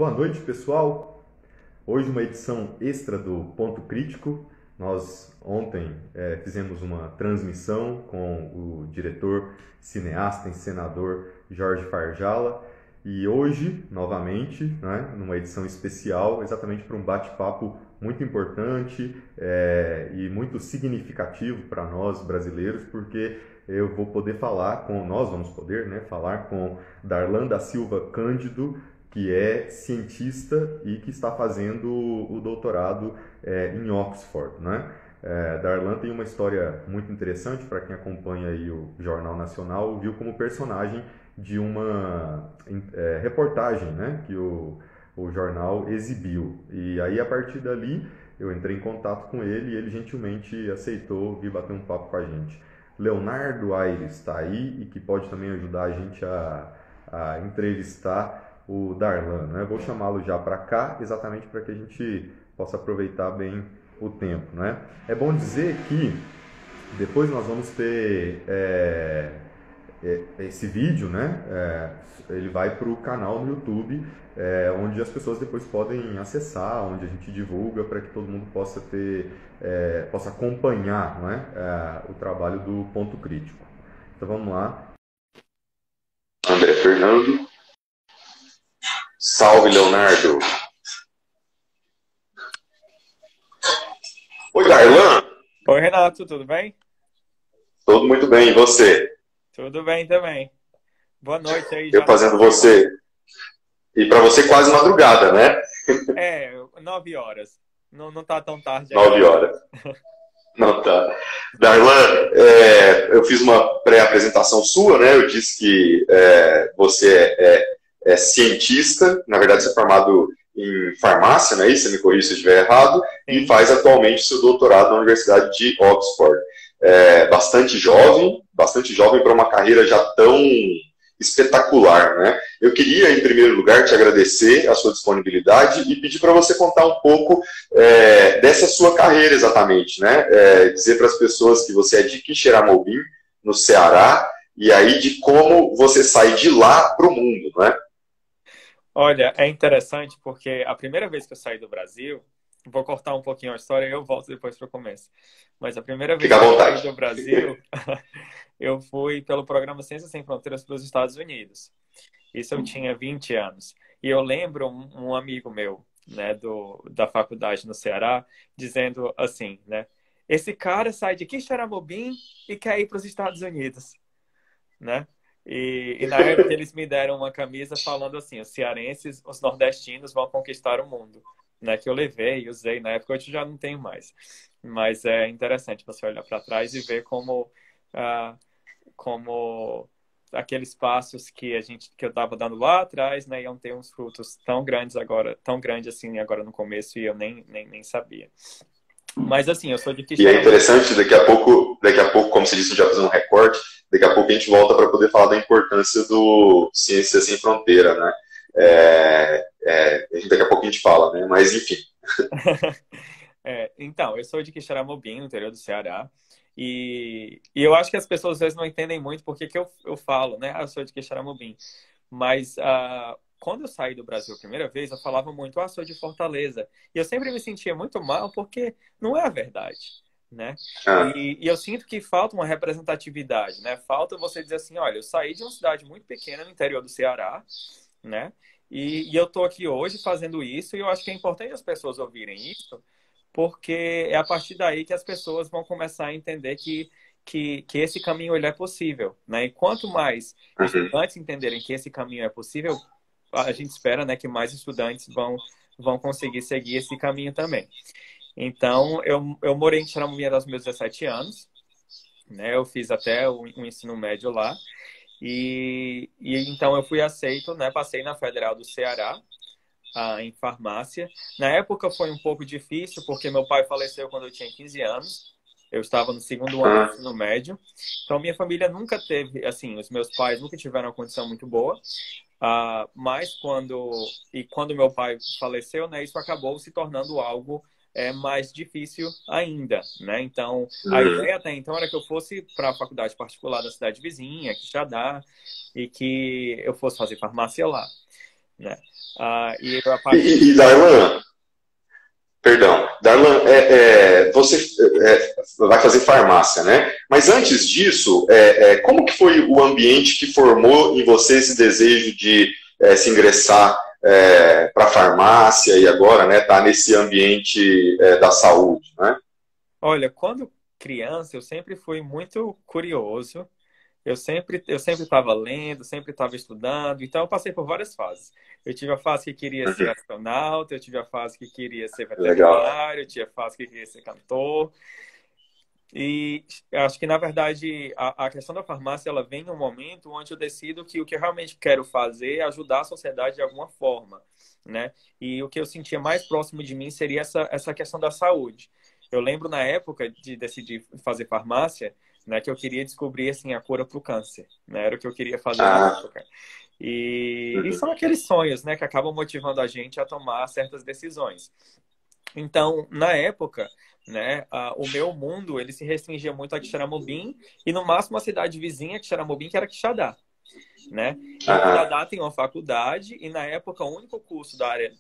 Boa noite, pessoal. Hoje uma edição extra do Ponto Crítico. Nós ontem fizemos uma transmissão com o diretor, cineasta, encenador Jorge Farjala e hoje, novamente, né, numa edição especial, exatamente para um bate-papo muito importante e muito significativo para nós brasileiros, porque eu vou poder falar com, nós vamos poder, né, falar com Darlan da Silva Cândido, que é cientista e que está fazendo o doutorado em Oxford, né? Darlan tem uma história muito interessante para quem acompanha aí o Jornal Nacional, viu como personagem de uma reportagem, né, que o jornal exibiu. E aí, a partir dali, eu entrei em contato com ele e ele gentilmente aceitou vir bater um papo com a gente. Leonardo Aires está aí e que pode também ajudar a gente a entrevistar o Darlan, né? Vou chamá-lo já para cá, exatamente para que a gente possa aproveitar bem o tempo, né? É bom dizer que depois nós vamos ter esse vídeo, né? Ele vai para o canal no YouTube, onde as pessoas depois podem acessar, onde a gente divulga para que todo mundo possa ter, possa acompanhar, né? O trabalho do Ponto Crítico. Então vamos lá. André Fernando. Salve, Leonardo. Oi, Darlan. Oi, Renato, tudo bem? Tudo muito bem, e você? Tudo bem também. Boa noite aí. Eu fazendo você. E para você quase madrugada, né? 9 horas. Não tá tão tarde ainda. 9 horas. Não tá. Darlan, eu fiz uma pré-apresentação sua, né? Eu disse que você é cientista, na verdade você é formado em farmácia, né? Você me corrija se eu estiver errado, sim, e faz atualmente seu doutorado na Universidade de Oxford. Bastante jovem para uma carreira já tão espetacular, né? Eu queria, em primeiro lugar, te agradecer a sua disponibilidade e pedir para você contar um pouco dessa sua carreira exatamente, né? Dizer para as pessoas que você é de Quixeramobim, no Ceará, e aí de como você sai de lá para o mundo, né? Olha, é interessante porque a primeira vez que eu saí do Brasil, vou cortar um pouquinho a história e eu volto depois para o começo. Mas a primeira vez que eu saí do Brasil, eu fui pelo programa Ciências Sem Fronteiras para os Estados Unidos. Isso eu tinha 20 anos. E eu lembro um amigo meu, né, da faculdade no Ceará, dizendo assim, né? Esse cara sai de Quixeramobim e quer ir para os Estados Unidos, né? E na época eles me deram uma camisa falando assim, os cearenses, os nordestinos vão conquistar o mundo, né? Que eu levei e usei na época, hoje já não tenho mais. Mas é interessante você olhar para trás e ver como aqueles passos que eu estava dando lá atrás, né, iam ter uns frutos tão grandes agora, tão grandes assim agora no começo e eu nem sabia. Mas assim, eu sou de Quixeramobim. E é interessante, daqui a pouco, como você disse, a gente vai fazer um recorte, daqui a pouco a gente volta para poder falar da importância do Ciências Sem Fronteira, né? Daqui a pouco a gente fala, né? Mas enfim. Então, eu sou de Quixeramobim, no interior do Ceará, e eu acho que as pessoas às vezes não entendem muito porque que eu falo, né? Eu sou de Quixeramobim. Mas quando eu saí do Brasil a primeira vez, eu falava muito, sou de Fortaleza. E eu sempre me sentia muito mal porque não é a verdade, né? E eu sinto que falta uma representatividade, né? Falta você dizer assim, olha, eu saí de uma cidade muito pequena no interior do Ceará, né? E eu tô aqui hoje fazendo isso e eu acho que é importante as pessoas ouvirem isso, porque é a partir daí que as pessoas vão começar a entender que esse caminho ele é possível, né? E quanto mais estudantes entenderem que esse caminho é possível, a gente espera, né, que mais estudantes vão conseguir seguir esse caminho também. Então, eu morei em Quixeramobim aos meus 17 anos, né? Eu fiz até o ensino médio lá. E então eu fui aceito, né? Passei na Federal do Ceará, em farmácia. Na época foi um pouco difícil, porque meu pai faleceu quando eu tinha 15 anos. Eu estava no segundo ano do ensino médio. Então, minha família nunca teve, assim, os meus pais nunca tiveram uma condição muito boa. Mas quando meu pai faleceu, né, isso acabou se tornando algo mais difícil ainda, né? Então, a ideia até então era que eu fosse para a faculdade particular da cidade vizinha, Quixadá, e que eu fosse fazer farmácia lá, né? E a partir... Darlan, perdão, Darlan, você vai fazer farmácia, né? Mas antes disso, como que foi o ambiente que formou em você esse desejo de se ingressar para a farmácia e agora, né, tá nesse ambiente da saúde, né? Olha, quando criança, eu sempre fui muito curioso. Eu sempre estava lendo, sempre estava estudando, então eu passei por várias fases. Eu tive a fase que queria ser astronauta, eu tive a fase que queria ser Legal. veterinário, eu tive a fase que queria ser cantor. E acho que, na verdade, a questão da farmácia, ela vem em um momento onde eu decido que o que eu realmente quero fazer é ajudar a sociedade de alguma forma, né? E o que eu sentia mais próximo de mim seria essa questão da saúde. Eu lembro, na época de decidir fazer farmácia, né, que eu queria descobrir, assim, a cura para o câncer, né? Era o que eu queria fazer na época. E são aqueles sonhos, né, que acabam motivando a gente a tomar certas decisões. Então, na época, né, o meu mundo, ele se restringia muito a Quixeramobim e, no máximo, a cidade vizinha, Quixeramobim, que era Quixadá, né? E Quixadá tem uma faculdade e, na época, o único curso da área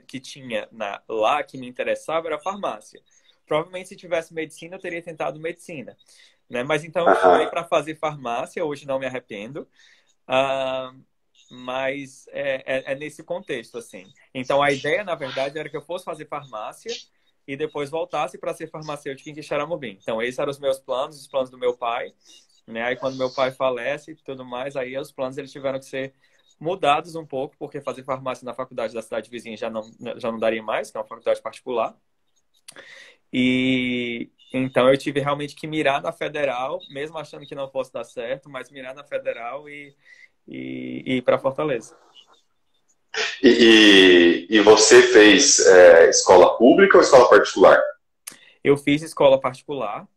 que tinha lá que me interessava era farmácia. Provavelmente, se tivesse medicina, eu teria tentado medicina, né? Mas, então, eu fui para fazer farmácia, hoje não me arrependo. Mas é nesse contexto, assim. Então, a ideia, na verdade, era que eu fosse fazer farmácia e depois voltasse para ser farmacêutico em Quixeramobim. Então, esses eram os meus planos, os planos do meu pai, né? Aí, quando meu pai falece e tudo mais, aí os planos eles tiveram que ser mudados um pouco, porque fazer farmácia na faculdade da cidade vizinha já não daria mais, que é uma faculdade particular. E então eu tive realmente que mirar na federal, mesmo achando que não fosse dar certo, mas mirar na federal e ir para Fortaleza. E você fez escola pública ou escola particular? Eu fiz escola particular.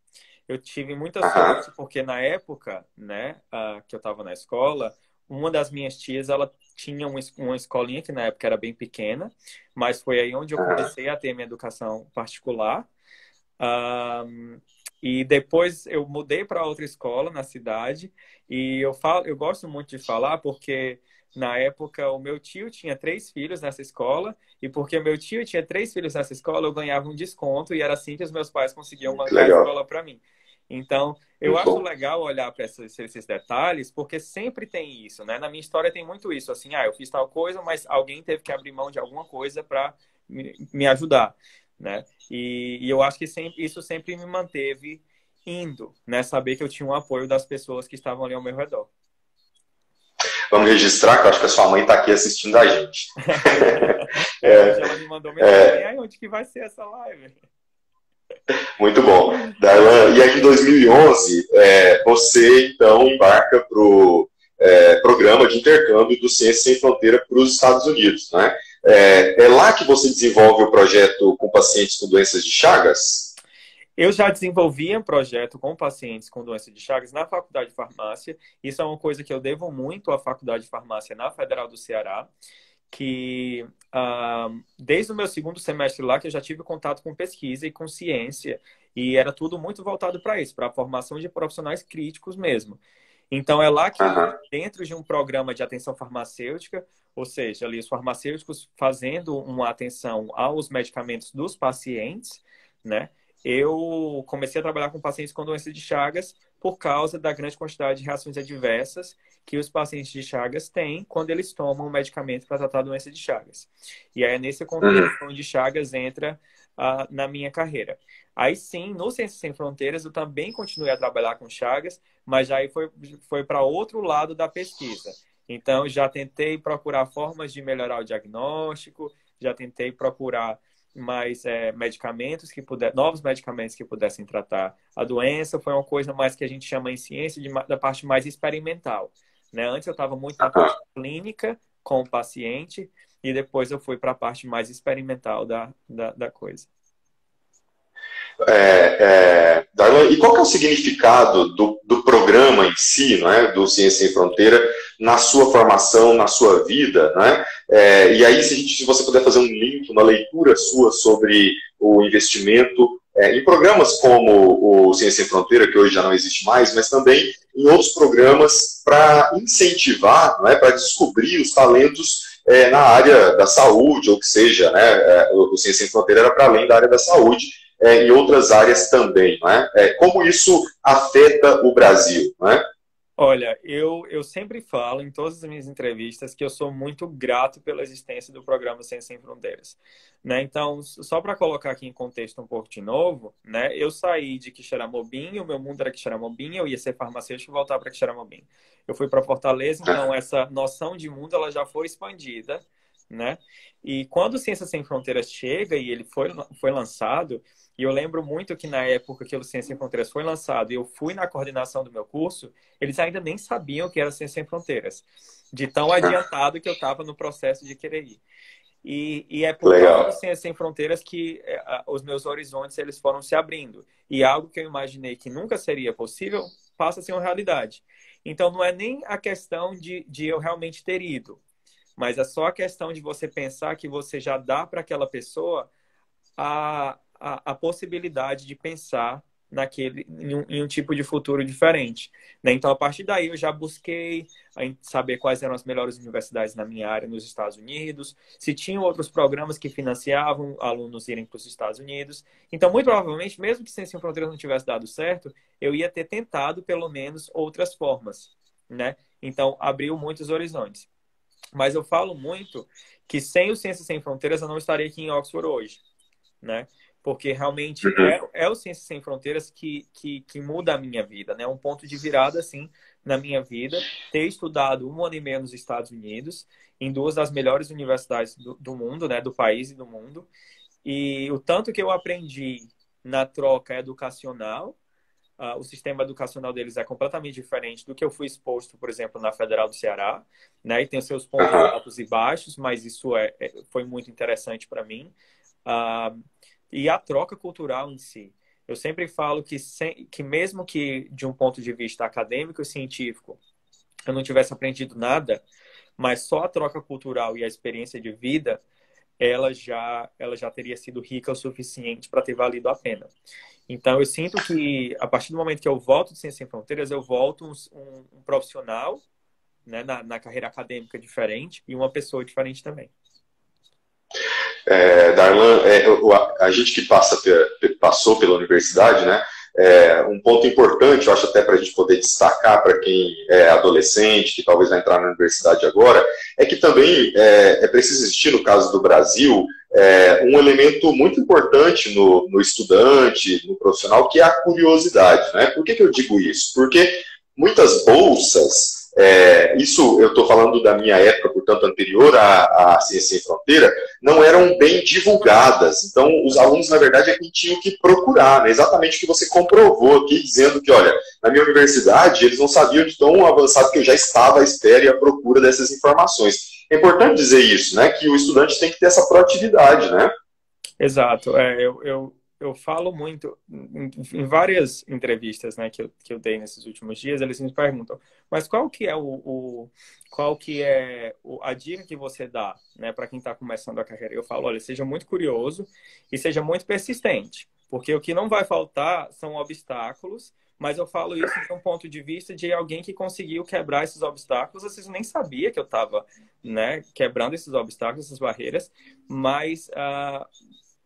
Eu tive muita sorte, porque na época, né, que eu estava na escola, uma das minhas tias, ela tinha uma escolinha que na época era bem pequena, mas foi aí onde eu comecei a ter minha educação particular. E depois eu mudei para outra escola na cidade e eu gosto muito de falar porque na época o meu tio tinha 3 filhos nessa escola e porque meu tio tinha 3 filhos nessa escola eu ganhava um desconto e era assim que os meus pais conseguiam bancar a escola para mim. Então eu acho legal olhar para esses detalhes porque sempre tem isso, né? Na minha história tem muito isso, assim, eu fiz tal coisa, mas alguém teve que abrir mão de alguma coisa para me ajudar, né? E eu acho que isso sempre me manteve indo, né? Saber que eu tinha um apoio das pessoas que estavam ali ao meu redor. Vamos registrar, que eu acho que a sua mãe está aqui assistindo a gente. Hoje ela me mandou mensagem, aí onde que vai ser essa live? Muito bom. Darlan, e aí em 2011, você então embarca para o programa de intercâmbio do Ciências Sem Fronteira para os Estados Unidos, né? É lá que você desenvolve o projeto com pacientes com doenças de Chagas? Eu já desenvolvi um projeto com pacientes com doença de Chagas na Faculdade de Farmácia. Isso é uma coisa que eu devo muito à Faculdade de Farmácia na Federal do Ceará, que desde o meu segundo semestre lá que eu já tive contato com pesquisa e com ciência, e era tudo muito voltado para isso, para a formação de profissionais críticos mesmo. Então é lá que, dentro de um programa de atenção farmacêutica, ou seja, ali os farmacêuticos fazendo uma atenção aos medicamentos dos pacientes, né? Eu comecei a trabalhar com pacientes com doença de Chagas por causa da grande quantidade de reações adversas que os pacientes de Chagas têm quando eles tomam um medicamento para tratar a doença de Chagas. E aí é nesse contexto onde Chagas entra na minha carreira. Aí sim, no Ciências Sem Fronteiras, eu também continuei a trabalhar com Chagas, mas já aí foi para outro lado da pesquisa. Então, já tentei procurar formas de melhorar o diagnóstico, já tentei procurar mais medicamentos novos medicamentos que pudessem tratar a doença. Foi uma coisa mais que a gente chama em ciência da parte mais experimental, né? Antes eu estava muito na parte clínica com o paciente e depois eu fui para a parte mais experimental da coisa. Darlan, e qual que é o significado do programa em si, não é, do Ciência Sem Fronteira, na sua formação, na sua vida, né? E aí, se você puder fazer um link, uma leitura sua sobre o investimento em programas como o Ciência Sem Fronteira, que hoje já não existe mais, mas também em outros programas para incentivar, não é, para descobrir os talentos na área da saúde, ou que seja, né, o Ciência Sem Fronteira era para além da área da saúde, em outras áreas também, não é? Como isso afeta o Brasil, não é? Olha, eu sempre falo em todas as minhas entrevistas que eu sou muito grato pela existência do programa Ciência Sem Fronteiras, né? Então, só para colocar aqui em contexto um pouco de novo, né? Eu saí de Quixeramobim, o meu mundo era Quixeramobim, eu ia ser farmacêutico e voltar para Quixeramobim. Eu fui para Fortaleza, então essa noção de mundo ela já foi expandida, né? E quando o Ciência Sem Fronteiras chega e ele foi lançado, e eu lembro muito que na época que o Ciência Sem Fronteiras foi lançado e eu fui na coordenação do meu curso, eles ainda nem sabiam o que era Ciência Sem Fronteiras, de tão adiantado que eu estava no processo de querer ir. E é por causa do Ciência Sem Fronteiras que os meus horizontes eles foram se abrindo. E algo que eu imaginei que nunca seria possível passa a ser uma realidade. Então não é nem a questão de eu realmente ter ido, mas é só a questão de você pensar que você já dá para aquela pessoa a possibilidade de pensar em um tipo de futuro diferente, né? Então, a partir daí, eu já busquei saber quais eram as melhores universidades na minha área nos Estados Unidos, se tinham outros programas que financiavam alunos irem para os Estados Unidos. Então, muito provavelmente, mesmo que Ciência Sem Fronteiras não tivesse dado certo, eu ia ter tentado, pelo menos, outras formas, né? Então, abriu muitos horizontes. Mas eu falo muito que sem o Ciência Sem Fronteiras, eu não estaria aqui em Oxford hoje, né? Porque realmente é o Ciência Sem Fronteiras que muda a minha vida, né? Um ponto de virada, assim, na minha vida. Ter estudado 1 ano e meio nos Estados Unidos, em 2 das melhores universidades do mundo, né? Do país e do mundo. E o tanto que eu aprendi na troca educacional, o sistema educacional deles é completamente diferente do que eu fui exposto, por exemplo, na Federal do Ceará, né? E tem os seus pontos altos e baixos, mas isso foi muito interessante para mim. E a troca cultural em si. Eu sempre falo que mesmo que de um ponto de vista acadêmico e científico eu não tivesse aprendido nada, mas só a troca cultural e a experiência de vida, ela já teria sido rica o suficiente para ter valido a pena. Então, eu sinto que a partir do momento que eu volto de Ciência Sem Fronteiras, eu volto um profissional, né, na carreira acadêmica diferente e uma pessoa diferente também. Darlan, a gente que passou pela universidade, né? Um ponto importante, eu acho até para a gente poder destacar para quem é adolescente, que talvez vai entrar na universidade agora, é que também é preciso existir, no caso do Brasil, um elemento muito importante no estudante, no profissional, que é a curiosidade, né? Por que eu digo isso? Porque muitas bolsas, isso eu estou falando da minha época, portanto, anterior à Ciência Sem Fronteira, não eram bem divulgadas. Então, os alunos, na verdade, é que tinham que procurar, né? Exatamente o que você comprovou aqui, dizendo que, olha, na minha universidade, eles não sabiam de tão avançado que eu já estava à espera e à procura dessas informações. É importante dizer isso, né? Que o estudante tem que ter essa proatividade, né? Exato. Eu falo muito, em várias entrevistas, né, que eu dei nesses últimos dias, eles me perguntam, mas qual que é a dica que você dá, né, para quem está começando a carreira? Eu falo, olha, seja muito curioso e seja muito persistente, porque o que não vai faltar são obstáculos, mas eu falo isso de um ponto de vista de alguém que conseguiu quebrar esses obstáculos. Às vezes eu nem sabia que eu estava, né, quebrando esses obstáculos, essas barreiras, mas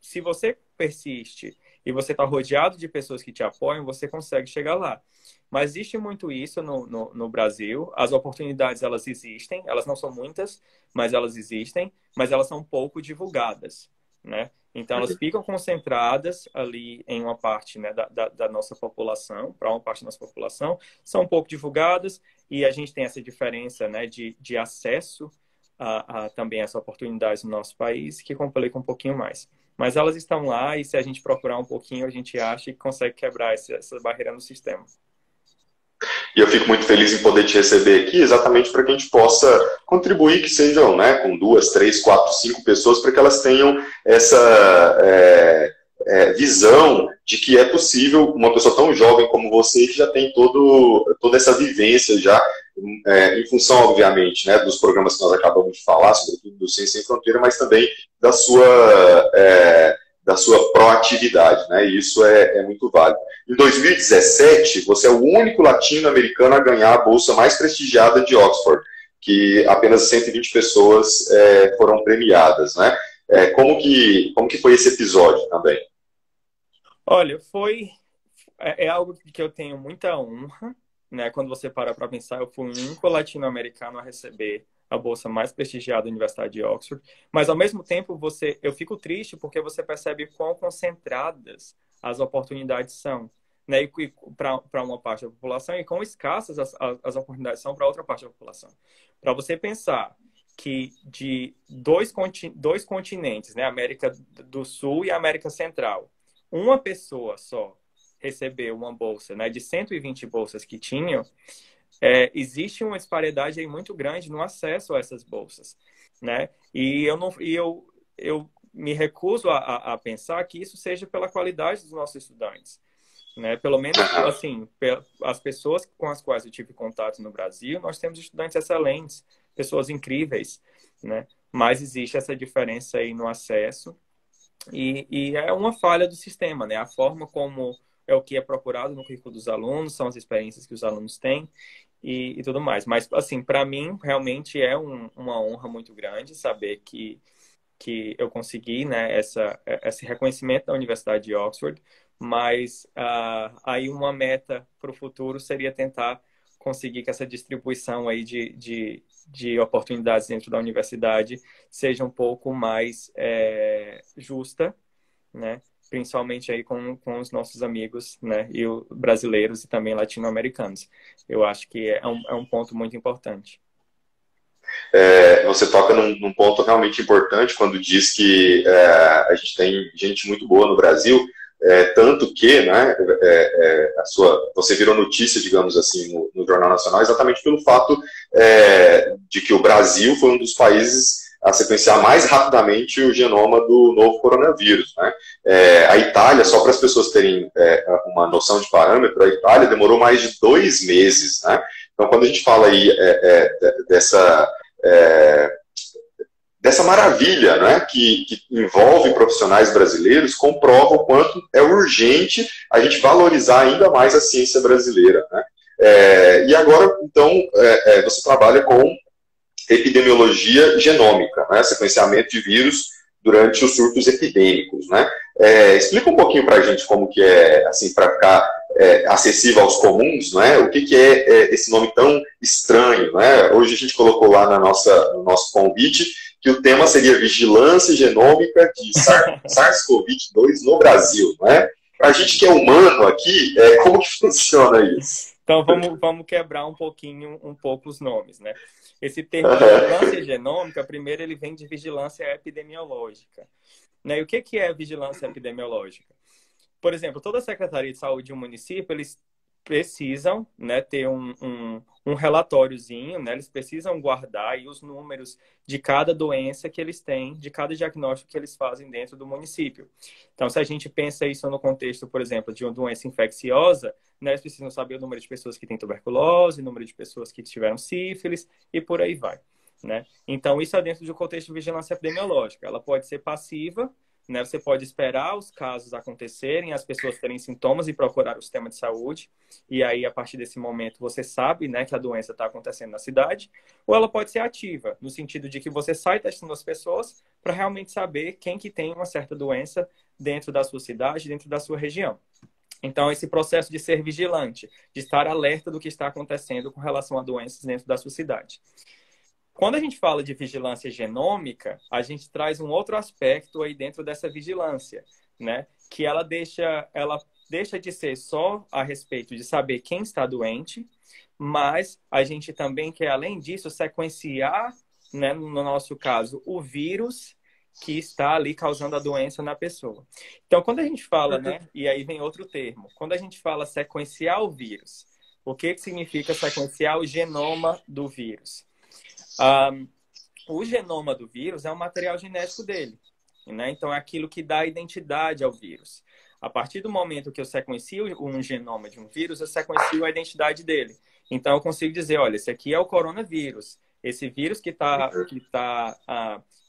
se você persiste e você está rodeado de pessoas que te apoiam, você consegue chegar lá. Mas existe muito isso no Brasil. As oportunidades, elas existem. Elas não são muitas, mas elas existem. Mas elas são pouco divulgadas, né? Então, elas ficam concentradas ali em uma parte, né, da nossa população, para uma parte da nossa população. São pouco divulgadas e a gente tem essa diferença, né, de acesso a também essa oportunidades no nosso país, que complica um pouquinho mais. Mas elas estão lá e se a gente procurar um pouquinho, a gente acha que consegue quebrar essa barreira no sistema. E eu fico muito feliz em poder te receber aqui, exatamente para que a gente possa contribuir, que sejam, né, com 2, 3, 4, 5 pessoas, para que elas tenham essa visão de que é possível uma pessoa tão jovem como você, que já tem toda essa vivência já, em função, obviamente, né, dos programas que nós acabamos de falar, sobretudo do Ciência Sem Fronteira, mas também da sua proatividade, né? E isso é muito válido. Em 2017, você é o único latino-americano a ganhar a bolsa mais prestigiada de Oxford, que apenas 120 pessoas foram premiadas, né? Como que foi esse episódio também? Olha, é algo que eu tenho muita honra, né? Quando você para pensar, eu fui o único latino-americano a receber a bolsa mais prestigiada da Universidade de Oxford, mas ao mesmo tempo eu fico triste porque você percebe quão concentradas as oportunidades são, né? E para uma parte da população e quão escassas as oportunidades são para outra parte da população. Para você pensar que de dois continentes, né? América do Sul e América Central, uma pessoa só recebeu uma bolsa, né, de 120 bolsas que tinham, existe uma disparidade aí muito grande no acesso a essas bolsas, né? E eu não, eu me recuso a pensar que isso seja pela qualidade dos nossos estudantes, né? Pelo menos, assim, as pessoas com as quais eu tive contato no Brasil, nós temos estudantes excelentes, pessoas incríveis, né? Mas existe essa diferença aí no acesso e é uma falha do sistema, né? A forma como é o que é procurado no currículo dos alunos, são as experiências que os alunos têm e tudo mais. Mas, assim, para mim, realmente é uma honra muito grande saber que eu consegui, né, esse reconhecimento da Universidade de Oxford, mas aí uma meta para o futuro seria tentar conseguir que essa distribuição aí de oportunidades dentro da universidade seja um pouco mais justa, né? Principalmente aí com os nossos amigos, né? E brasileiros e também latino-americanos. Eu acho que é um ponto muito importante. Você toca num ponto realmente importante quando diz que a gente tem gente muito boa no Brasil, tanto que, né, você virou notícia, digamos assim, no Jornal Nacional, exatamente pelo fato de que o Brasil foi um dos países a sequenciar mais rapidamente o genoma do novo coronavírus, né? A Itália, só para as pessoas terem uma noção de parâmetro, a Itália demorou mais de 2 meses, né? Então, quando a gente fala aí dessa maravilha, né, que envolve profissionais brasileiros, comprova o quanto é urgente a gente valorizar ainda mais a ciência brasileira, né? E agora, então, você trabalha com epidemiologia genômica, né, sequenciamento de vírus durante os surtos epidêmicos, né? Explica um pouquinho para a gente como que é, assim, para ficar acessível aos comuns, né? O que é esse nome tão estranho, né? Hoje a gente colocou lá no nosso convite que o tema seria vigilância genômica de SARS-CoV-2 no Brasil, né? Para a gente que é humano aqui, como que funciona isso? Então vamos quebrar um pouco os nomes, né? Esse termo vigilância genômica, primeiro ele vem de vigilância epidemiológica, né? E o que é vigilância epidemiológica? Por exemplo, toda a Secretaria de Saúde de um município, eles precisam, né, ter um relatóriozinho, né? Eles precisam guardar aí os números de cada doença que eles têm, de cada diagnóstico que eles fazem dentro do município. Então, se a gente pensa isso no contexto, por exemplo, de uma doença infecciosa, né, eles precisam saber o número de pessoas que têm tuberculose, o número de pessoas que tiveram sífilis e por aí vai, né? Então, isso é dentro do contexto de vigilância epidemiológica. Ela pode ser passiva, né? Você pode esperar os casos acontecerem, as pessoas terem sintomas e procurar o sistema de saúde. E aí, a partir desse momento, você sabe, né, que a doença está acontecendo na cidade. Ou ela pode ser ativa, no sentido de que você sai testando as pessoas para realmente saber quem que tem uma certa doença dentro da sua cidade, dentro da sua região. Então, esse processo de ser vigilante, de estar alerta do que está acontecendo com relação a doenças dentro da sua cidade. Quando a gente fala de vigilância genômica, a gente traz um outro aspecto aí dentro dessa vigilância, né? Que ela deixa de ser só a respeito de saber quem está doente, mas a gente também quer, além disso, sequenciar, né, no nosso caso, o vírus que está ali causando a doença na pessoa. Então, quando a gente fala, né, e aí vem outro termo, quando a gente fala sequenciar o vírus, o que significa sequenciar o genoma do vírus? O genoma do vírus é o material genético dele, né? Então, é aquilo que dá identidade ao vírus. A partir do momento que eu sequencio um genoma de um vírus, eu sequencio a identidade dele. Então, eu consigo dizer, olha, esse aqui é o coronavírus. Esse vírus que tá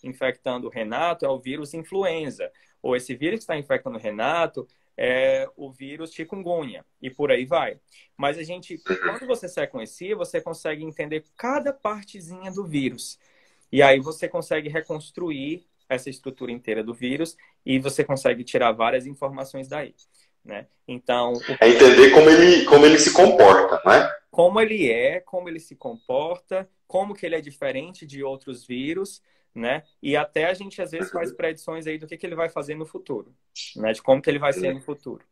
infectando o Renato é o vírus influenza. Ou esse vírus que está infectando o Renato é o vírus chikungunya, e por aí vai. Mas a gente, quando você sequencia, você consegue entender cada partezinha do vírus. E aí você consegue reconstruir essa estrutura inteira do vírus e você consegue tirar várias informações daí, né? Então, É entender como ele se comporta, né? como ele é, como ele se comporta, como que ele é diferente de outros vírus, né? E até a gente às vezes faz predições aí do que ele vai fazer no futuro, né? De como que ele vai ser no futuro.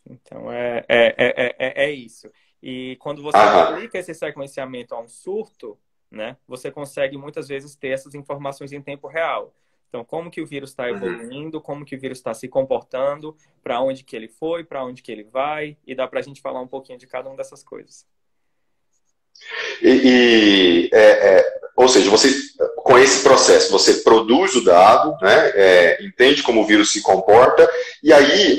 Então, é isso. E quando você aplica esse sequenciamento a um surto, né, você consegue muitas vezes ter essas informações em tempo real. Então, como que o vírus está evoluindo, como que o vírus está se comportando, para onde que ele foi, para onde que ele vai, e dá para a gente falar um pouquinho de cada uma dessas coisas. Ou seja, você, com esse processo, você produz o dado, né, entende como o vírus se comporta, e aí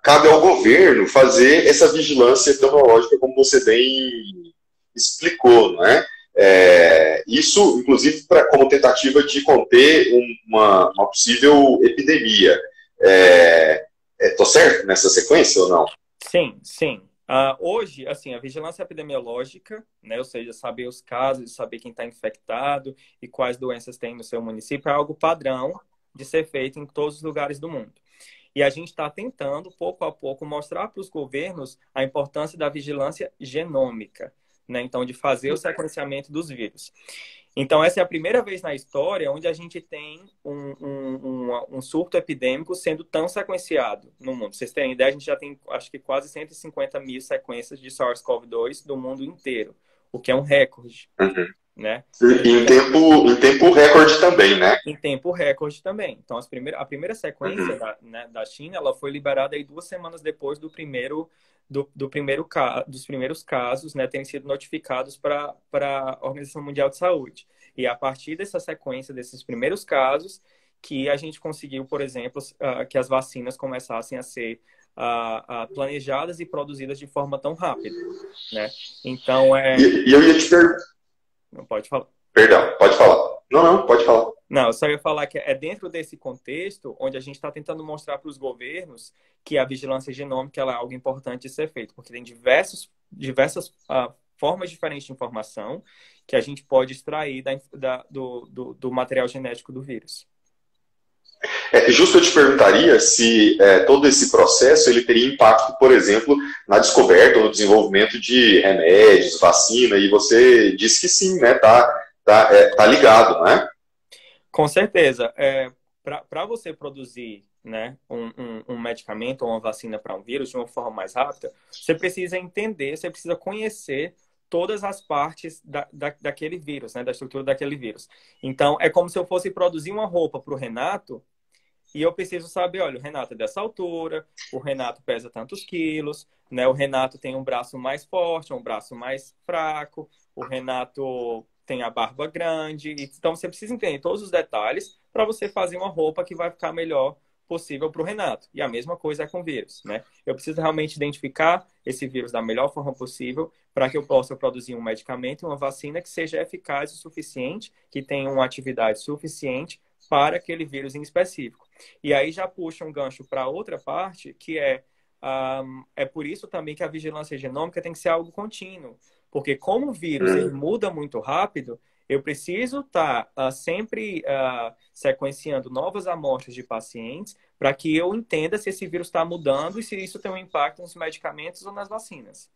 cabe ao governo fazer essa vigilância epidemiológica, como você bem explicou, não é? Isso, inclusive, como tentativa de conter uma possível epidemia. Estou certo nessa sequência ou não? Sim, sim. Hoje, assim, a vigilância epidemiológica, né, ou seja, saber os casos, saber quem está infectado e quais doenças tem no seu município, é algo padrão de ser feito em todos os lugares do mundo. E a gente está tentando, pouco a pouco, mostrar para os governos a importância da vigilância genômica, né? Então, de fazer o sequenciamento dos vírus. Então, essa é a primeira vez na história onde a gente tem um surto epidêmico sendo tão sequenciado no mundo. Vocês terem ideia, a gente já tem, acho que, quase 150 mil sequências de SARS-CoV-2 do mundo inteiro, o que é um recorde. Né? E em tempo recorde também, né? Em tempo recorde também. Então, a primeira sequência da China, ela foi liberada aí 2 semanas depois dos primeiros casos, né, terem sido notificados para a Organização Mundial de Saúde. E a partir dessa sequência desses primeiros casos, que a gente conseguiu, por exemplo, que as vacinas começassem a ser planejadas e produzidas de forma tão rápida, né? Então, E eu ia te perguntar... Não pode falar. Perdão, pode falar. Não, pode falar. Não, eu só ia falar que é dentro desse contexto onde a gente está tentando mostrar para os governos que a vigilância genômica ela é algo importante de ser feito, porque tem diversas formas diferentes de informação que a gente pode extrair do material genético do vírus. Justo eu te perguntaria se todo esse processo ele teria impacto, por exemplo, na descoberta ou no desenvolvimento de remédios, vacina, e você disse que sim, né? Tá ligado, né? Com certeza. Para você produzir, né, um medicamento ou uma vacina para um vírus de uma forma mais rápida, você precisa entender, você precisa conhecer todas as partes daquele vírus, né, da estrutura daquele vírus. Então, é como se eu fosse produzir uma roupa para o Renato e eu preciso saber, olha, o Renato é dessa altura, o Renato pesa tantos quilos, né, o Renato tem um braço mais forte, um braço mais fraco, o Renato tem a barba grande. Então, você precisa entender todos os detalhes para você fazer uma roupa que vai ficar melhor possível para o Renato. E a mesma coisa é com vírus, né? Eu preciso realmente identificar esse vírus da melhor forma possível para que eu possa produzir um medicamento e uma vacina que seja eficaz o suficiente, que tenha uma atividade suficiente para aquele vírus em específico. E aí já puxa um gancho para outra parte, que é por isso também que a vigilância genômica tem que ser algo contínuo. Porque como o vírus ele muda muito rápido, eu preciso estar sempre sequenciando novas amostras de pacientes para que eu entenda se esse vírus está mudando e se isso tem um impacto nos medicamentos ou nas vacinas.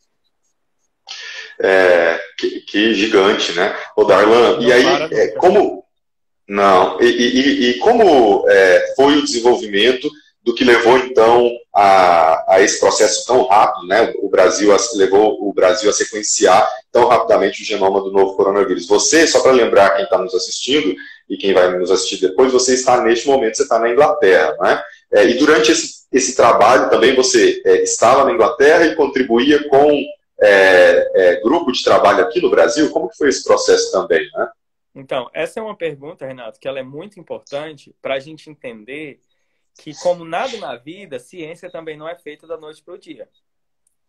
Que gigante, né? Ô, Darlan, e aí, como... Não, como foi o desenvolvimento do que levou, então, a esse processo tão rápido, né? Levou o Brasil a sequenciar tão rapidamente o genoma do novo coronavírus. Você, só para lembrar quem está nos assistindo e quem vai nos assistir depois, você está, neste momento, você está na Inglaterra, né? E durante esse trabalho também você estava na Inglaterra e contribuía com grupo de trabalho aqui no Brasil? Como que foi esse processo também, né? Então, essa é uma pergunta, Renato, que ela é muito importante para a gente entender que, como nada na vida, ciência também não é feita da noite para o dia,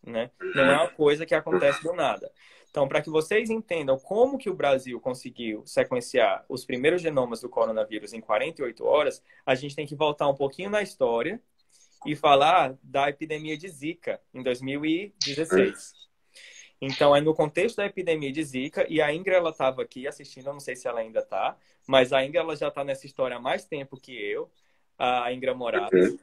né? Não é uma coisa que acontece do nada. Então, para que vocês entendam como que o Brasil conseguiu sequenciar os primeiros genomas do coronavírus em 48 horas, a gente tem que voltar um pouquinho na história e falar da epidemia de Zika em 2016. Então, é no contexto da epidemia de Zika, e a Ingrid, ela estava aqui assistindo, eu não sei se ela ainda está, mas a Ingrid, ela já está nessa história há mais tempo que eu, a Ingrid Moraes.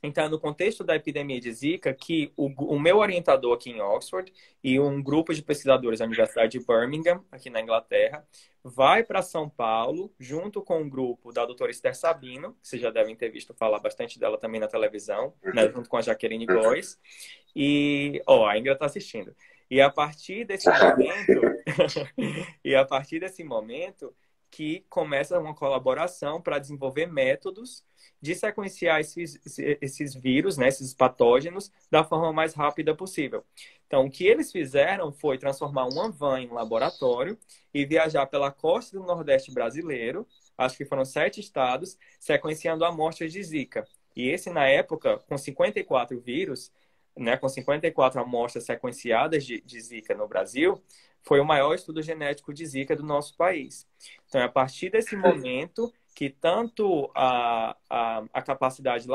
Então, é no contexto da epidemia de Zika que o meu orientador aqui em Oxford e um grupo de pesquisadores da Universidade de Birmingham, aqui na Inglaterra, vai para São Paulo, junto com um grupo da doutora Esther Sabino, que vocês já devem ter visto falar bastante dela também na televisão, né, junto com a Jaqueline Góes. E, a Ingrid está assistindo. E a partir desse momento, que começa uma colaboração para desenvolver métodos de sequenciar esses vírus, né, esses patógenos, da forma mais rápida possível. Então, o que eles fizeram foi transformar uma van em um laboratório e viajar pela costa do Nordeste brasileiro, acho que foram 7 estados, sequenciando amostras de Zika. E esse, na época, com 54 vírus, né, com 54 amostras sequenciadas de Zika no Brasil, foi o maior estudo genético de Zika do nosso país. Então, é a partir desse momento que tanto a capacidade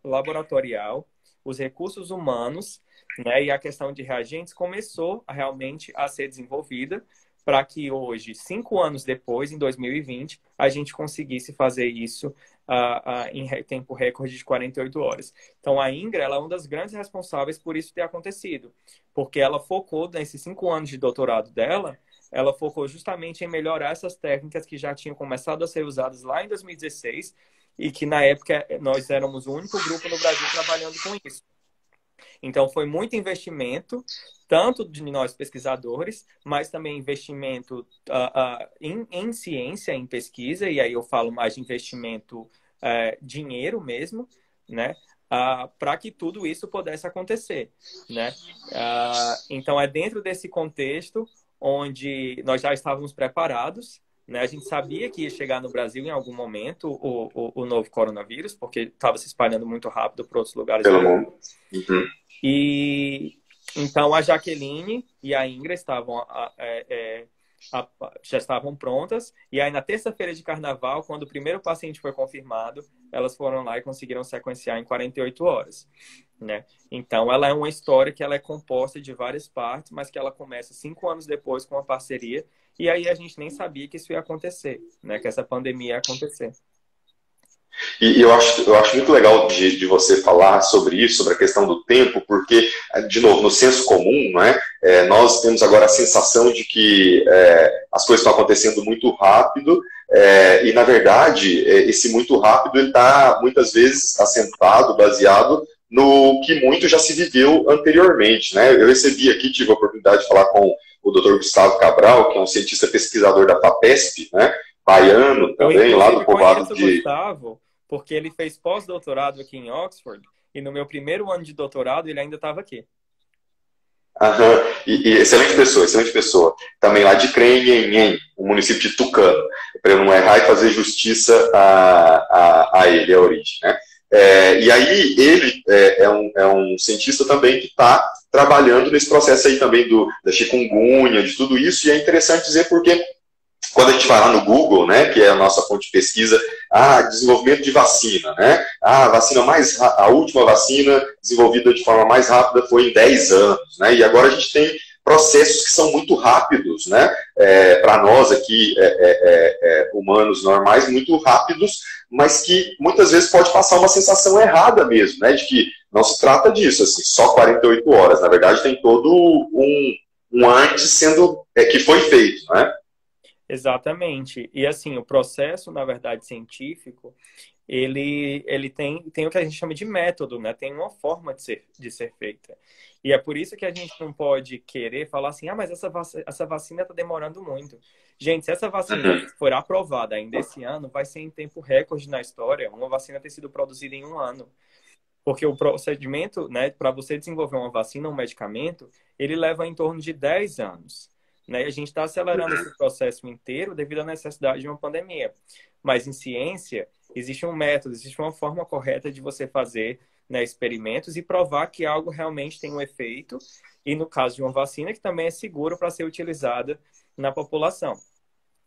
laboratorial, os recursos humanos, né, e a questão de reagentes começou realmente a ser desenvolvida para que hoje, 5 anos depois, em 2020, a gente conseguisse fazer isso em tempo recorde de 48 horas. Então, a Ingrid, ela é uma das grandes responsáveis por isso ter acontecido, porque ela focou, nesses 5 anos de doutorado dela, ela focou justamente em melhorar essas técnicas que já tinham começado a ser usadas lá em 2016 e que, na época, nós éramos o único grupo no Brasil trabalhando com isso. Então, foi muito investimento, tanto de nós pesquisadores, mas também investimento em ciência, em pesquisa, e aí eu falo mais de investimento dinheiro mesmo, né? Para que tudo isso pudesse acontecer, né? Então, é dentro desse contexto onde nós já estávamos preparados, né? A gente sabia que ia chegar no Brasil em algum momento o novo coronavírus, porque estava se espalhando muito rápido para outros lugares do mundo. E então a Jaqueline e a Ingrid já estavam prontas. E aí, na terça-feira de carnaval, quando o primeiro paciente foi confirmado, elas foram lá e conseguiram sequenciar em 48 horas. Né? Então, ela é uma história que ela é composta de várias partes, mas que ela começa 5 anos depois com uma parceria. E aí a gente nem sabia que isso ia acontecer, né? Que essa pandemia ia acontecer. E eu acho muito legal de você falar sobre isso, sobre a questão do tempo, porque, de novo, no senso comum, né, nós temos agora a sensação de que as coisas estão acontecendo muito rápido, e, na verdade, esse muito rápido está, muitas vezes, assentado, baseado no que muito já se viveu anteriormente. Né? Eu recebi aqui, tive a oportunidade de falar com o Dr. Gustavo Cabral, que é um cientista pesquisador da FAPESP, né, baiano também, lá do povoado de... Gustavo, porque ele fez pós-doutorado aqui em Oxford, e no meu primeiro ano de doutorado ele ainda estava aqui. E excelente pessoa. Também lá de Crenhenhen, o município de Tucano, para eu não errar e fazer justiça a ele, a origem. Né? E aí ele é um cientista também que está trabalhando nesse processo aí também da chikungunya, de tudo isso, e é interessante dizer porque quando a gente vai lá no Google, né, que é a nossa fonte de pesquisa, desenvolvimento de vacina, né? A última vacina desenvolvida de forma mais rápida foi em 10 anos, né? E agora a gente tem processos que são muito rápidos, né? Para nós aqui, humanos normais, muito rápidos, mas que muitas vezes pode passar uma sensação errada mesmo, né? De que não se trata disso, assim, só 48 horas. Na verdade, tem todo um antes que foi feito, né? Exatamente. E assim, o processo, na verdade, científico, ele tem o que a gente chama de método, né? Tem uma forma de ser feita. E é por isso que a gente não pode querer falar assim, mas essa vacina está demorando muito. Gente, se essa vacina for aprovada ainda esse ano, vai ser em tempo recorde na história, uma vacina ter sido produzida em 1 ano. Porque o procedimento, né, para você desenvolver uma vacina, um medicamento, ele leva em torno de 10 anos. Né? A gente está acelerando esse processo inteiro devido à necessidade de uma pandemia. Mas em ciência, existe um método, existe uma forma correta de você fazer, né, experimentos e provar que algo realmente tem um efeito. E no caso de uma vacina, que também é seguro para ser utilizada na população.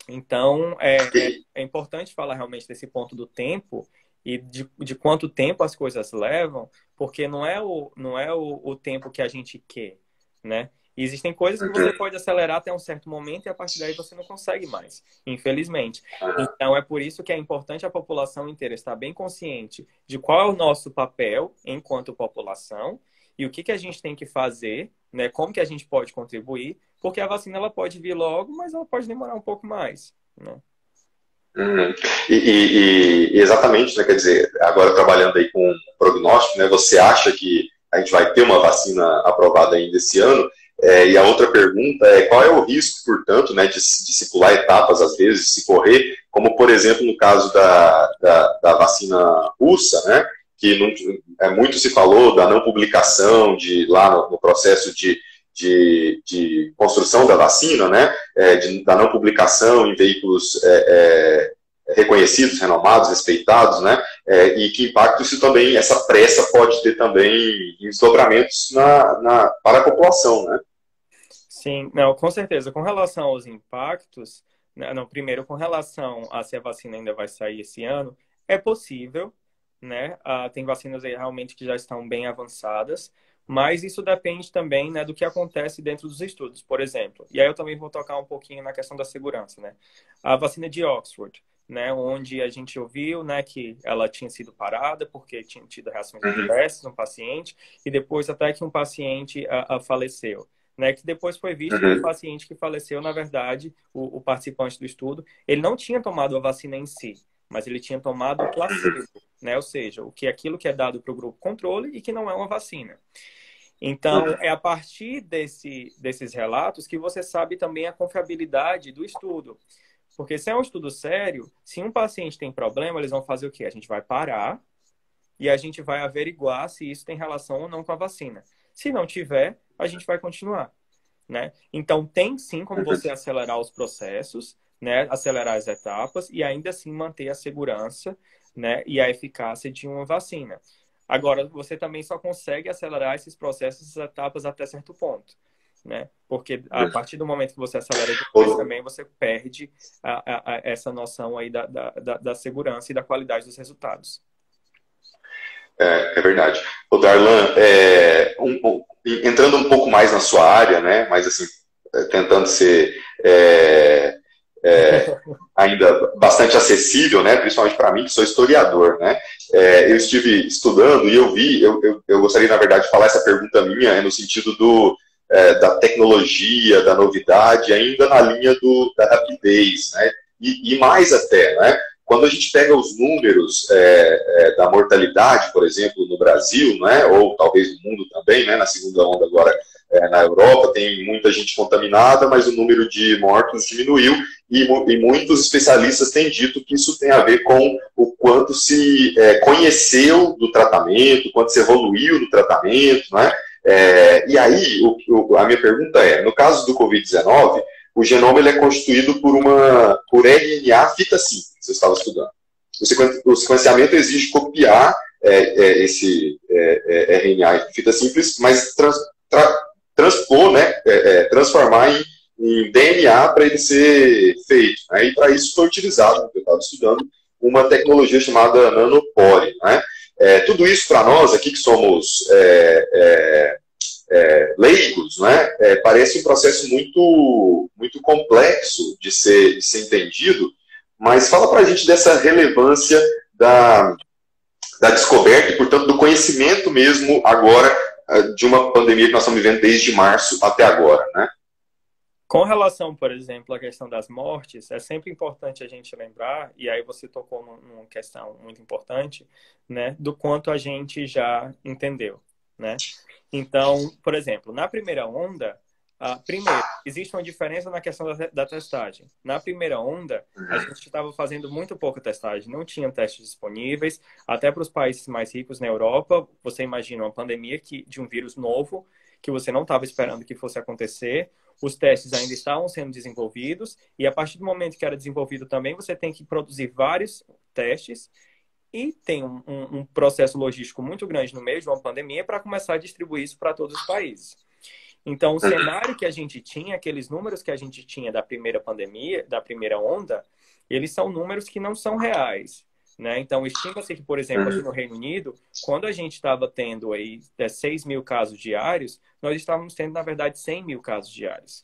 Então, é importante falar realmente desse ponto do tempo e de quanto tempo as coisas levam, porque não é o tempo que a gente quer, né? E existem coisas que você pode acelerar até um certo momento e a partir daí você não consegue mais, infelizmente. Então, é por isso que é importante a população inteira estar bem consciente de qual é o nosso papel enquanto população e o que a gente tem que fazer, né? Como que a gente pode contribuir, porque a vacina ela pode vir logo, mas ela pode demorar um pouco mais, né? Exatamente, né? Quer dizer, agora trabalhando aí com prognóstico, né? Você acha que a gente vai ter uma vacina aprovada ainda esse ano? E a outra pergunta é qual é o risco, portanto, né, de se pular etapas, às vezes, se correr, como, por exemplo, no caso da vacina russa, né, que muito se falou da não publicação lá no processo de construção da vacina, né, da não publicação em veículos reconhecidos, renomados, respeitados, né, e que impacto isso também, essa pressa pode ter também em desdobramentos para a população, né? Sim, não, com certeza. Com relação aos impactos, né, não, primeiro, com relação a se a vacina ainda vai sair esse ano, é possível, né? Tem vacinas aí realmente que já estão bem avançadas, mas isso depende também, né, do que acontece dentro dos estudos, por exemplo. E aí eu também vou tocar um pouquinho na questão da segurança, né? A vacina de Oxford, né, onde a gente ouviu, né, que ela tinha sido parada porque tinha tido reações adversas no paciente e depois até que um paciente faleceu, né, que depois foi visto que o paciente que faleceu, na verdade, o participante do estudo, ele não tinha tomado a vacina em si, mas ele tinha tomado o placebo, né, ou seja, aquilo que é dado para o grupo controle e que não é uma vacina. Então, é a partir desses relatos que você sabe também a confiabilidade do estudo. Porque se é um estudo sério, se um paciente tem problema, eles vão fazer o quê? A gente vai parar e a gente vai averiguar se isso tem relação ou não com a vacina. Se não tiver, a gente vai continuar, né? Então, tem sim como você acelerar os processos, né? Acelerar as etapas e ainda assim manter a segurança, né? E a eficácia de uma vacina. Agora, você também só consegue acelerar esses processos, essas etapas até certo ponto, né? Porque a partir do momento que você acelera depois também, você perde essa noção aí da segurança e da qualidade dos resultados. É verdade. O Darlan, entrando um pouco mais na sua área, né? Mas assim, tentando ser ainda bastante acessível, né? Principalmente para mim, que sou historiador, né? Eu estive estudando e eu gostaria, na verdade, de falar essa pergunta minha no sentido da tecnologia, da novidade, ainda na linha da rapidez, né? E mais até, né? Quando a gente pega os números da mortalidade, por exemplo, no Brasil, né? Ou talvez no mundo também, né? Na segunda onda agora na Europa, tem muita gente contaminada, mas o número de mortos diminuiu e muitos especialistas têm dito que isso tem a ver com o quanto se conheceu do tratamento, o quanto se evoluiu no tratamento, né? E aí, a minha pergunta no caso do Covid-19, o genoma ele é constituído por RNA fita simples, você estava estudando. O sequenciamento exige copiar esse RNA fita simples, mas transpor, né, transformar em DNA para ele ser feito. Né? E para isso foi utilizado, eu estava estudando, uma tecnologia chamada nanopore, né? Tudo isso para nós aqui que somos leigos, né, parece um processo muito, muito complexo de ser entendido, mas fala para a gente dessa relevância da descoberta e, portanto, do conhecimento mesmo agora de uma pandemia que nós estamos vivendo desde março até agora, né? Com relação, por exemplo, à questão das mortes, é sempre importante a gente lembrar, e aí você tocou numa questão muito importante, né, do quanto a gente já entendeu, né? Então, por exemplo, na primeira onda, primeiro, existe uma diferença na questão da testagem. Na primeira onda, a gente estava fazendo muito pouca testagem, não tinha testes disponíveis, até para os países mais ricos na Europa, você imagina uma pandemia de um vírus novo, que você não estava esperando que fosse acontecer, os testes ainda estavam sendo desenvolvidos, e a partir do momento que era desenvolvido também, você tem que produzir vários testes, e tem um processo logístico muito grande no meio de uma pandemia para começar a distribuir isso para todos os países. Então, o cenário que a gente tinha, aqueles números que a gente tinha da primeira pandemia, da primeira onda, eles são números que não são reais. né? Então, estima-se que, por exemplo, aqui no Reino Unido, quando a gente estava tendo aí 6 mil casos diários, nós estávamos tendo, na verdade, 100 mil casos diários.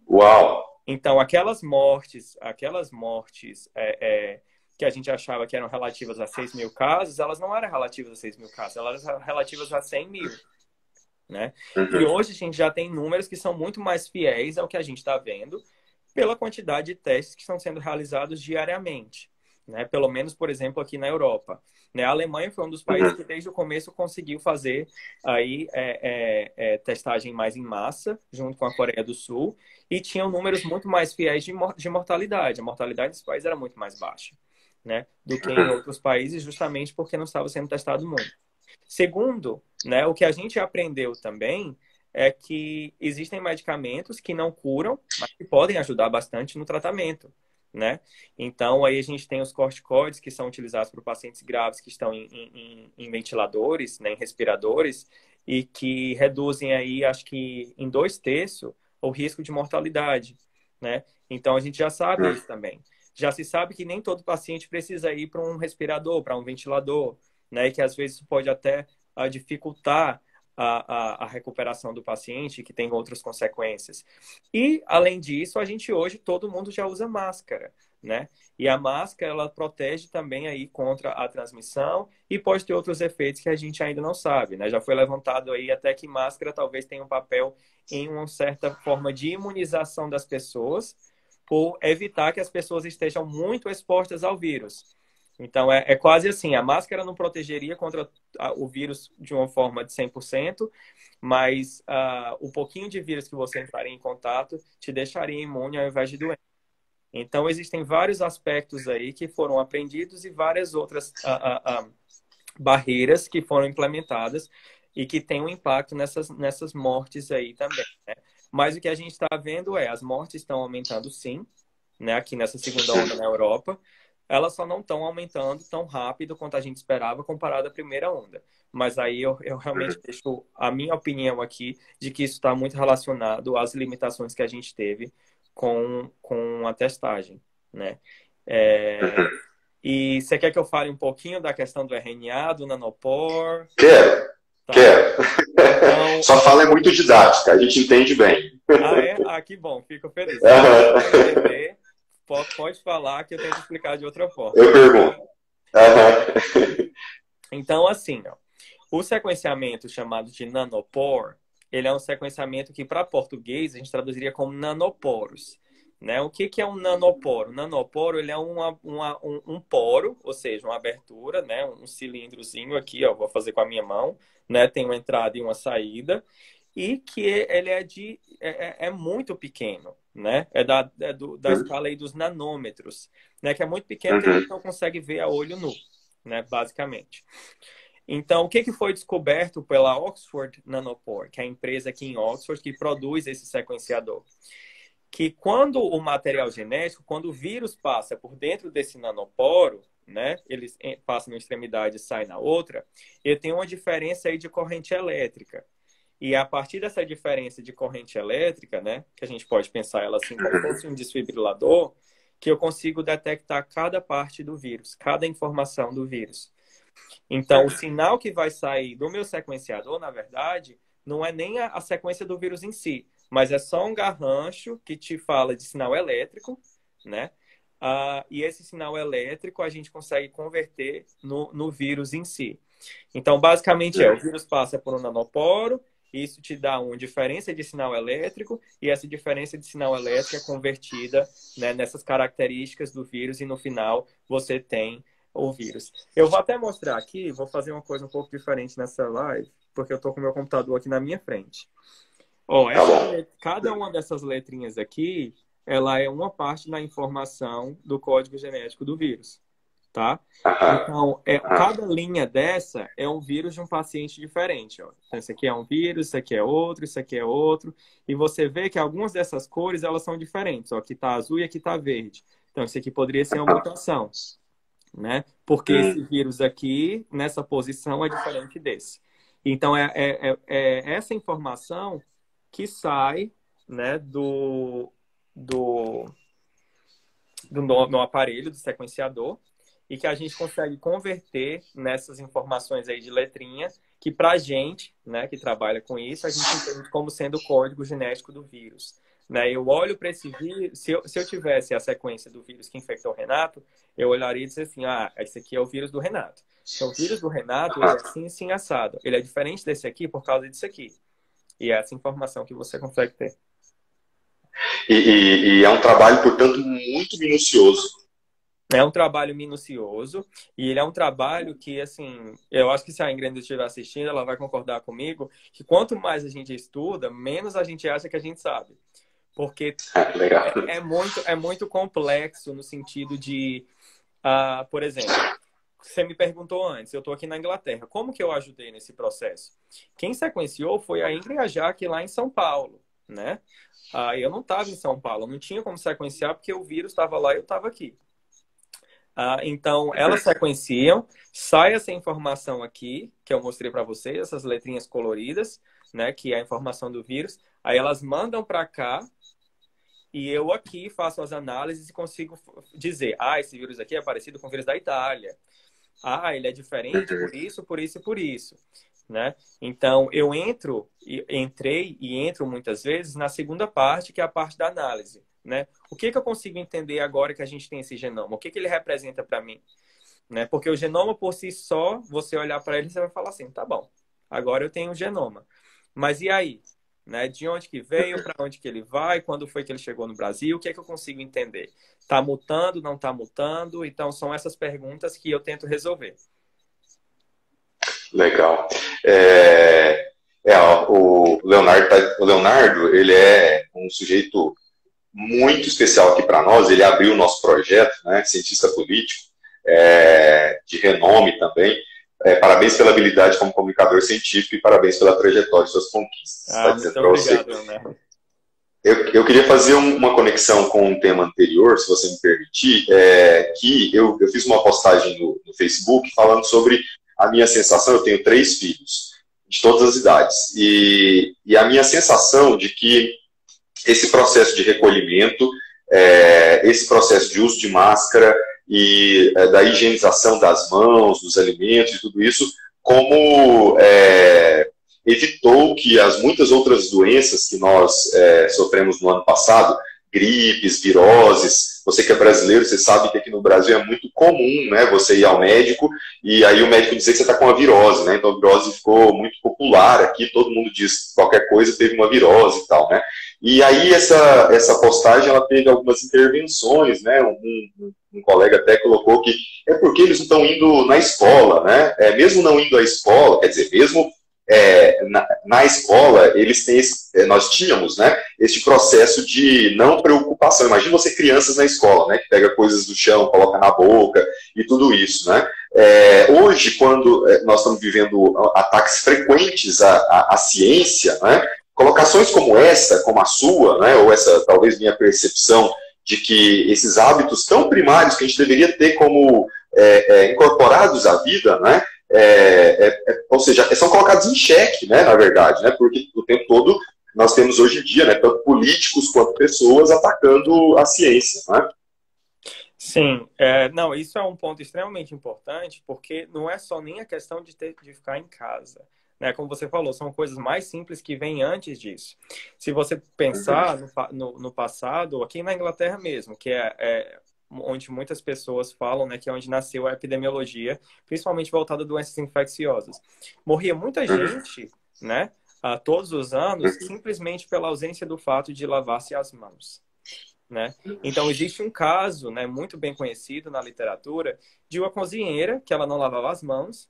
Uau! Então, aquelas mortes que a gente achava que eram relativas a 6 mil casos, elas não eram relativas a 6 mil casos, elas eram relativas a 100 mil, né? E hoje a gente já tem números que são muito mais fiéis ao que a gente está vendo pela quantidade de testes que estão sendo realizados diariamente, né? Pelo menos, por exemplo, aqui na Europa, né? A Alemanha foi um dos países que desde o começo conseguiu fazer aí testagem mais em massa, junto com a Coreia do Sul, e tinham números muito mais fiéis de mortalidade. A mortalidade desse país era muito mais baixa, né? Do que em outros países, justamente porque não estava sendo testado muito. Segundo, né, o que a gente aprendeu também é que existem medicamentos que não curam, mas que podem ajudar bastante no tratamento, né? Então, aí a gente tem os corticoides que são utilizados por pacientes graves que estão em ventiladores, né, em respiradores, e que reduzem aí, acho que em 2/3 o risco de mortalidade, né? Então, a gente já sabe isso também. Já se sabe que nem todo paciente precisa ir para um respirador, para um ventilador, né? E que às vezes pode até dificultar a recuperação do paciente, que tem outras consequências. E, além disso, a gente hoje, todo mundo já usa máscara, né? E a máscara, ela protege também aí contra a transmissão e pode ter outros efeitos que a gente ainda não sabe, né? Já foi levantado aí até que máscara talvez tenha um papel em uma certa forma de imunização das pessoas, por evitar que as pessoas estejam muito expostas ao vírus. Então, é quase assim, a máscara não protegeria contra o vírus de uma forma de 100%, mas o pouquinho de vírus que você entraria em contato te deixaria imune ao invés de doente. Então, existem vários aspectos aí que foram aprendidos e várias outras barreiras que foram implementadas e que têm um impacto nessas mortes aí também, né? Mas o que a gente está vendo as mortes estão aumentando sim, né? Aqui nessa segunda onda na Europa. Elas só não estão aumentando tão rápido quanto a gente esperava comparado à primeira onda. Mas aí eu realmente deixo a minha opinião aqui de que isso está muito relacionado às limitações que a gente teve com a testagem, né? E você quer que eu fale um pouquinho da questão do RNA, do nanopore? Quero. Tá. Quero. Então, sua fala é muito didática, a gente entende bem. Que bom, fico feliz. Pode falar que eu tenho que explicar de outra forma. Eu pergunto. Então, assim, o sequenciamento chamado de nanopore, ele é um sequenciamento que, para português, a gente traduziria como nanoporos. Né? O que é um nanoporo? O nanoporo, ele é um poro, ou seja, uma abertura, né? Um cilindrozinho aqui, ó, vou fazer com a minha mão, né? Tem uma entrada e uma saída, e que ele é muito pequeno, né? Da escala aí dos nanômetros, né? Que é muito pequeno, que a gente não consegue ver a olho nu, né? Basicamente. Então, o que foi descoberto pela Oxford Nanopore, que é a empresa aqui em Oxford que produz esse sequenciador? Que quando o material genético, quando o vírus passa por dentro desse nanoporo, né, ele passa numa extremidade e sai na outra, ele tem uma diferença aí de corrente elétrica. E a partir dessa diferença de corrente elétrica, né, que a gente pode pensar ela assim como se fosse um desfibrilador, que eu consigo detectar cada parte do vírus, cada informação do vírus. Então, o sinal que vai sair do meu sequenciador, na verdade, não é nem a sequência do vírus em si, mas é só um garrancho que te fala de sinal elétrico, né? E esse sinal elétrico a gente consegue converter no vírus em si. Então, basicamente, o vírus passa por um nanoporo, isso te dá uma diferença de sinal elétrico, e essa diferença de sinal elétrico é convertida, né, nessas características do vírus, e no final você tem o vírus. Eu vou até mostrar aqui, vou fazer uma coisa um pouco diferente nessa live, porque eu estou com o meu computador aqui na minha frente. Cada uma dessas letrinhas aqui, ela é uma parte da informação do código genético do vírus, tá? Então, cada linha dessa é um vírus de um paciente diferente, ó. Então, esse aqui é um vírus, isso aqui é outro, isso aqui é outro. E você vê que algumas dessas cores, elas são diferentes, ó. Aqui tá azul e aqui tá verde. Então, isso aqui poderia ser uma mutação, né? Porque esse vírus aqui, nessa posição, é diferente desse. Então, essa informação que sai, né, no aparelho do sequenciador, e que a gente consegue converter nessas informações aí de letrinha, que para a gente, né, que trabalha com isso, a gente entende como sendo o código genético do vírus. Né? Eu olho para esse vírus, se eu tivesse a sequência do vírus que infectou o Renato, eu olharia e dizer assim, esse aqui é o vírus do Renato. Então, o vírus do Renato, ele é assim, assim, assado. Ele é diferente desse aqui por causa disso aqui. E é essa informação que você consegue ter. E é um trabalho, portanto, muito minucioso. É um trabalho minucioso e ele é um trabalho que, assim, eu acho que se a Ingrid estiver assistindo, ela vai concordar comigo que quanto mais a gente estuda, menos a gente acha que a gente sabe. Porque é muito complexo no sentido de, por exemplo, você me perguntou antes, eu estou aqui na Inglaterra, como que eu ajudei nesse processo? Quem sequenciou foi a Ingrid e a Jaque lá em São Paulo, né? Eu não estava em São Paulo, não tinha como sequenciar porque o vírus estava lá e eu estava aqui. Então, elas sequenciam, sai essa informação aqui, que eu mostrei para vocês, essas letrinhas coloridas, né, que é a informação do vírus. Aí elas mandam para cá e eu aqui faço as análises e consigo dizer, esse vírus aqui é parecido com o vírus da Itália. Ele é diferente por isso, por isso e por isso. Né? Então, eu entrei e entro muitas vezes na segunda parte, que é a parte da análise. Né? O que eu consigo entender agora que a gente tem esse genoma? O que ele representa para mim? Né? Porque o genoma por si só, você olhar para ele, você vai falar assim, tá bom, agora eu tenho um genoma. Mas e aí? Né? De onde que veio, para onde que ele vai, quando foi que ele chegou no Brasil? O que eu consigo entender? Está mutando, não está mutando? Então, são essas perguntas que eu tento resolver. Legal. O Leonardo, ele é um sujeito muito especial aqui para nós. Ele abriu o nosso projeto, né, cientista político, de renome também. Parabéns pela habilidade como comunicador científico e parabéns pela trajetória de suas conquistas. Muito obrigado, Leonardo. Eu queria fazer uma conexão com um tema anterior, se você me permitir, que eu fiz uma postagem no Facebook falando sobre a minha sensação. Eu tenho 3 filhos, de todas as idades, e a minha sensação de que esse processo de recolhimento, esse processo de uso de máscara e da higienização das mãos, dos alimentos e tudo isso, como evitou que as muitas outras doenças que nós sofremos no ano passado, gripes, viroses. Você que é brasileiro, você sabe que aqui no Brasil é muito comum, né, você ir ao médico e aí o médico dizer que você está com uma virose, né? Então a virose ficou muito popular aqui, todo mundo diz que qualquer coisa teve uma virose e tal, né? E aí essa postagem, ela teve algumas intervenções, né? Um colega até colocou que é porque eles não estão indo na escola, né? Mesmo não indo à escola, quer dizer, mesmo na escola, nós tínhamos, né, este processo de não preocupação. Imagina você crianças na escola, né, que pega coisas do chão, coloca na boca e tudo isso, né? Hoje, quando nós estamos vivendo ataques frequentes à ciência, né, colocações como essa, como a sua, né, ou essa talvez minha percepção de que esses hábitos tão primários que a gente deveria ter como incorporados à vida, né, ou seja, são colocados em xeque, né, na verdade, né, porque o tempo todo nós temos hoje em dia, né, tanto políticos quanto pessoas atacando a ciência, né? Sim, não, isso é um ponto extremamente importante, porque não é só nem a questão de ficar em casa, né? Como você falou, são coisas mais simples que vêm antes disso. Se você pensar no passado, aqui na Inglaterra mesmo, que onde muitas pessoas falam, né, que é onde nasceu a epidemiologia, principalmente voltada a doenças infecciosas. Morria muita gente, né, todos os anos, simplesmente pela ausência do fato de lavar-se as mãos. Né? Então, existe um caso, né, muito bem conhecido na literatura de uma cozinheira que ela não lavava as mãos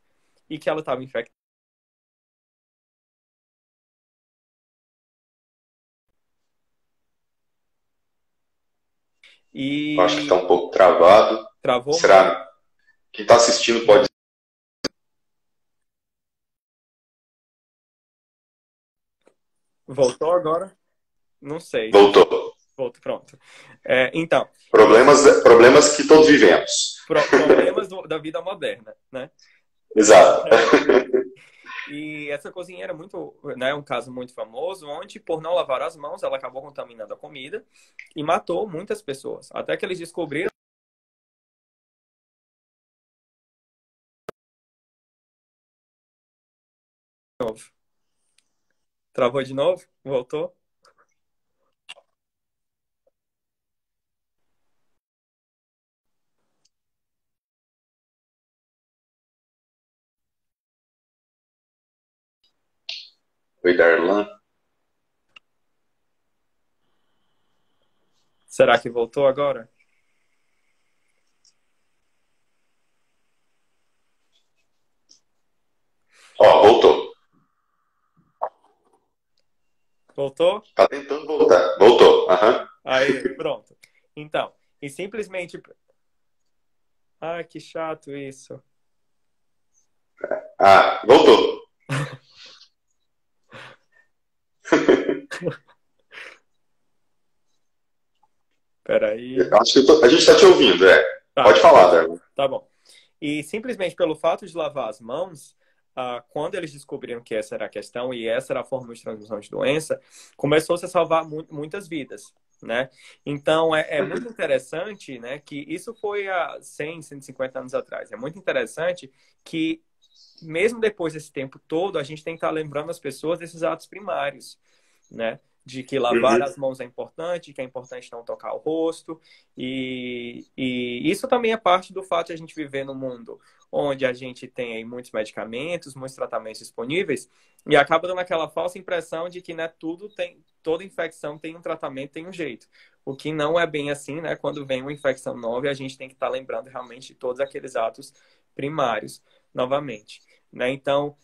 e que ela estava infectada. Acho que está um pouco travado. Travou? Será? Quem está assistindo pode... Voltou agora? Não sei. Voltou. Voltou, pronto. Então... Problemas que todos vivemos. Problemas da vida moderna, né? Exato. E essa cozinheira é um caso muito famoso, onde, por não lavar as mãos, ela acabou contaminando a comida e matou muitas pessoas. Até que eles descobriram Travou de novo? Voltou? Oi, Darlan. Será que voltou agora? Ó, voltou. Voltou? Tá tentando voltar. Voltou. Aham. Aí, pronto. Então, e simplesmente... Ah, que chato isso. Ah, voltou. Peraí. Acho que a gente está te ouvindo, é. Tá, Pode falar, Darlan. tá bom. E simplesmente pelo fato de lavar as mãos, quando eles descobriram que essa era a questão e essa era a forma de transmissão de doença, começou-se a salvar muitas vidas, né? Então, é muito interessante, né, que isso foi há 100, 150 anos atrás. É muito interessante que, mesmo depois desse tempo todo, a gente tem que estar lembrando as pessoas desses atos primários, né? De que lavar as mãos é importante, que é importante não tocar o rosto. E isso também é parte do fato de a gente viver num mundo onde a gente tem aí muitos medicamentos, muitos tratamentos disponíveis, e acaba dando aquela falsa impressão de que, né, toda infecção tem um tratamento, tem um jeito. O que não é bem assim, né? Quando vem uma infecção nova, a gente tem que estar lembrando realmente de todos aqueles atos primários novamente, né? Então,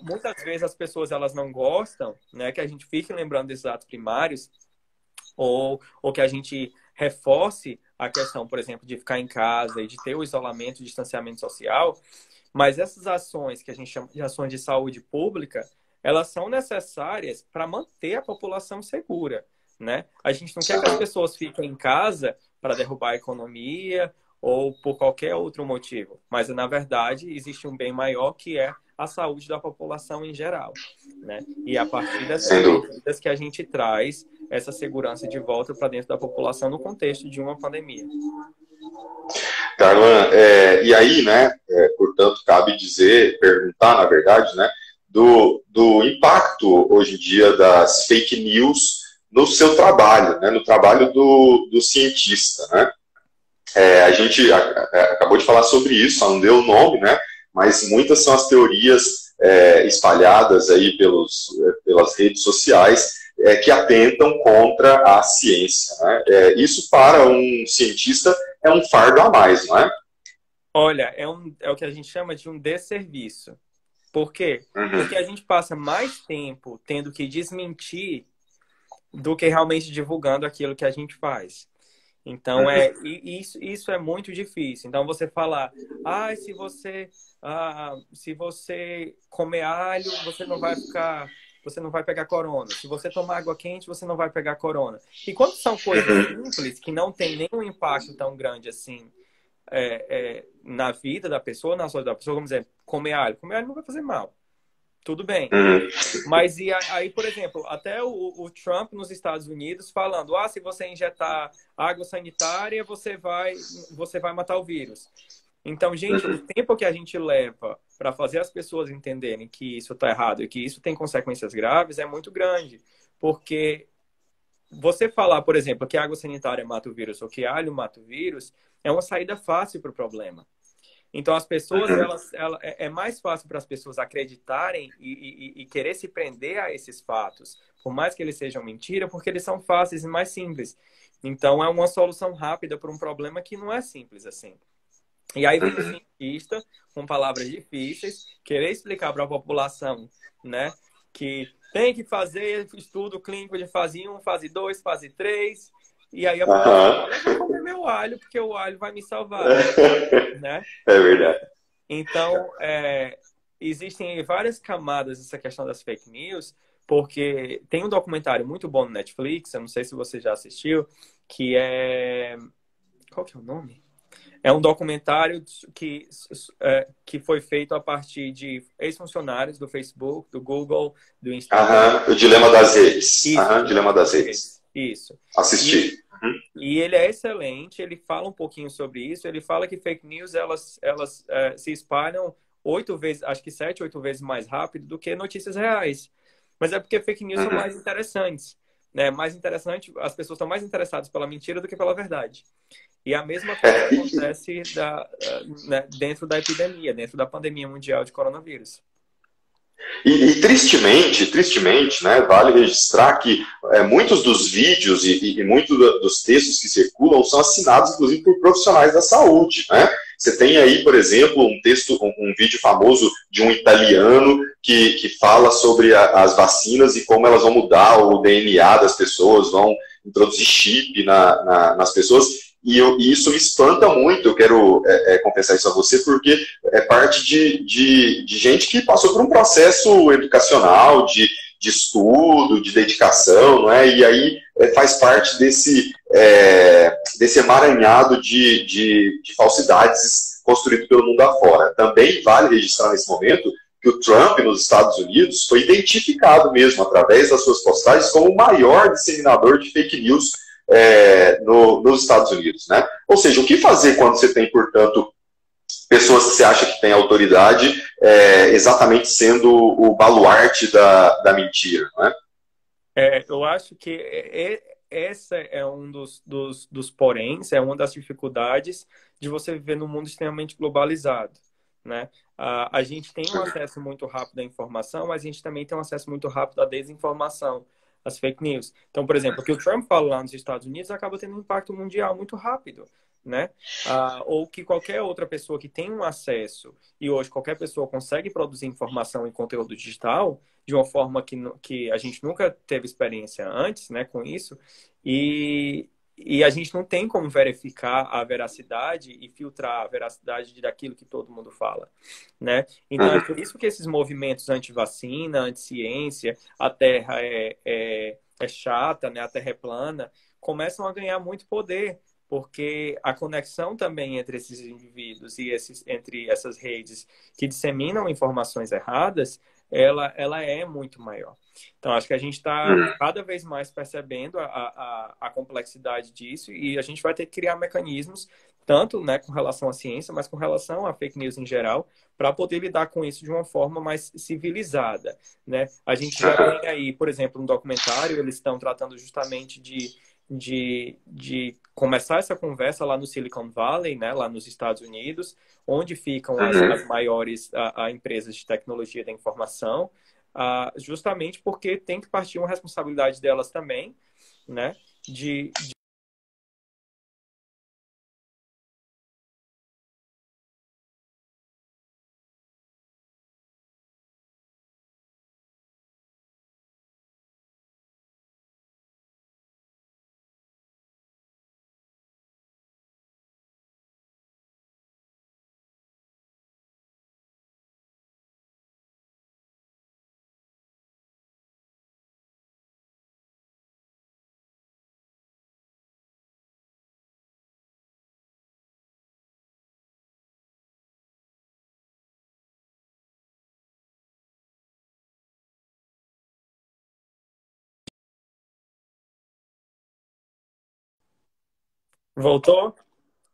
muitas vezes as pessoas elas não gostam, né, que a gente fique lembrando desses atos primários ou que a gente reforce a questão, por exemplo, de ficar em casa e de ter o isolamento, o distanciamento social, mas essas ações que a gente chama de ações de saúde pública, elas são necessárias para manter a população segura, né? A gente não quer que as pessoas fiquem em casa para derrubar a economia ou por qualquer outro motivo, mas na verdade existe um bem maior que é a saúde da população em geral, né? E a partir dessas medidas que a gente traz essa segurança de volta para dentro da população no contexto de uma pandemia. Darlan, e aí, né, portanto, cabe perguntar, na verdade, né, do impacto hoje em dia das fake news no seu trabalho, né, no trabalho do cientista, né? A gente acabou de falar sobre isso, só não deu o nome, né? Mas muitas são as teorias espalhadas aí pelas redes sociais que atentam contra a ciência, né? Isso para um cientista é um fardo a mais, não é? Olha, é o que a gente chama de um desserviço. Por quê? Porque a gente passa mais tempo tendo que desmentir do que realmente divulgando aquilo que a gente faz. Então, isso é muito difícil. Então, você falar, se você comer alho, você não vai pegar corona. Se você tomar água quente, você não vai pegar corona. E quando são coisas simples, que não tem nenhum impacto tão grande assim na vida da pessoa, na saúde da pessoa, vamos dizer, comer alho. Comer alho não vai fazer mal. Tudo bem. Mas e aí, por exemplo, até o Trump nos Estados Unidos falando, se você injetar água sanitária, você vai matar o vírus. Então, gente, o tempo que a gente leva para fazer as pessoas entenderem que isso está errado e que isso tem consequências graves é muito grande. Porque você falar, por exemplo, que água sanitária mata o vírus ou que alho mata o vírus é uma saída fácil para o problema. Então, as pessoas, é mais fácil para as pessoas acreditarem e querer se prender a esses fatos, por mais que eles sejam mentira, porque eles são fáceis e mais simples. Então, é uma solução rápida para um problema que não é simples assim. E aí vem o cientista, com palavras difíceis, querer explicar para a população, né, que tem que fazer estudo clínico de fase 1, fase 2, fase 3... E aí a população eu vou comer meu alho, porque o alho vai me salvar, né? É verdade. Então, existem várias camadas dessa questão das fake news, porque tem um documentário muito bom no Netflix, eu não sei se você já assistiu, que é... Qual que é o nome? É um documentário que foi feito a partir de ex-funcionários do Facebook, do Google, do Instagram. O Dilema das Redes. Isso, Dilema das Redes. Isso. Assisti. E ele é excelente, ele fala um pouquinho sobre isso, ele fala que fake news, elas se espalham 8 vezes, acho que 7, 8 vezes mais rápido do que notícias reais. Mas é porque fake news são mais interessantes, né? Mais interessante, as pessoas estão mais interessadas pela mentira do que pela verdade. E a mesma coisa acontece né, dentro da epidemia, dentro da pandemia mundial de coronavírus. E tristemente, né, vale registrar que muitos dos vídeos e muitos dos textos que circulam são assinados, inclusive, por profissionais da saúde, né? Você tem aí, por exemplo, um vídeo famoso de um italiano que fala sobre as vacinas e como elas vão mudar o DNA das pessoas, vão introduzir chip nas pessoas. E isso me espanta muito, eu quero confessar isso a você, porque é parte de gente que passou por um processo educacional, de estudo, de dedicação, não é? E aí faz parte desse emaranhado de falsidades construído pelo mundo afora. Também vale registrar nesse momento que o Trump, nos Estados Unidos, foi identificado mesmo, através das suas postagens, como o maior disseminador de fake news nos Estados Unidos, né? Ou seja, o que fazer quando você tem, portanto, pessoas que você acha que têm autoridade exatamente sendo o baluarte da mentira, não é? Eu acho que essa é um dos poréns, é uma das dificuldades de você viver num mundo extremamente globalizado, né? A gente tem um acesso muito rápido à informação, mas a gente também tem um acesso muito rápido à desinformação, as fake news. Então, por exemplo, o que o Trump fala lá nos Estados Unidos acaba tendo um impacto mundial muito rápido, né? Ou que qualquer outra pessoa que tem um acesso, e hoje qualquer pessoa consegue produzir informação em conteúdo digital de uma forma que a gente nunca teve experiência antes, né, com isso, e a gente não tem como verificar a veracidade e filtrar a veracidade daquilo que todo mundo fala, né? Então, é por isso que esses movimentos anti-vacina, anti-ciência, a Terra é chata, né? A Terra é plana, começam a ganhar muito poder, porque a conexão também entre esses indivíduos e entre essas redes que disseminam informações erradas, ela é muito maior. Então, acho que a gente está cada vez mais percebendo a complexidade disso e a gente vai ter que criar mecanismos, tanto, né, com relação à ciência, mas com relação à fake news em geral, para poder lidar com isso de uma forma mais civilizada, né? A gente já tem aí, por exemplo, um documentário, eles estão tratando justamente de começar essa conversa lá no Silicon Valley, né, lá nos Estados Unidos, onde ficam as maiores empresas de tecnologia da informação, justamente porque tem que partir uma responsabilidade delas também, né, Voltou?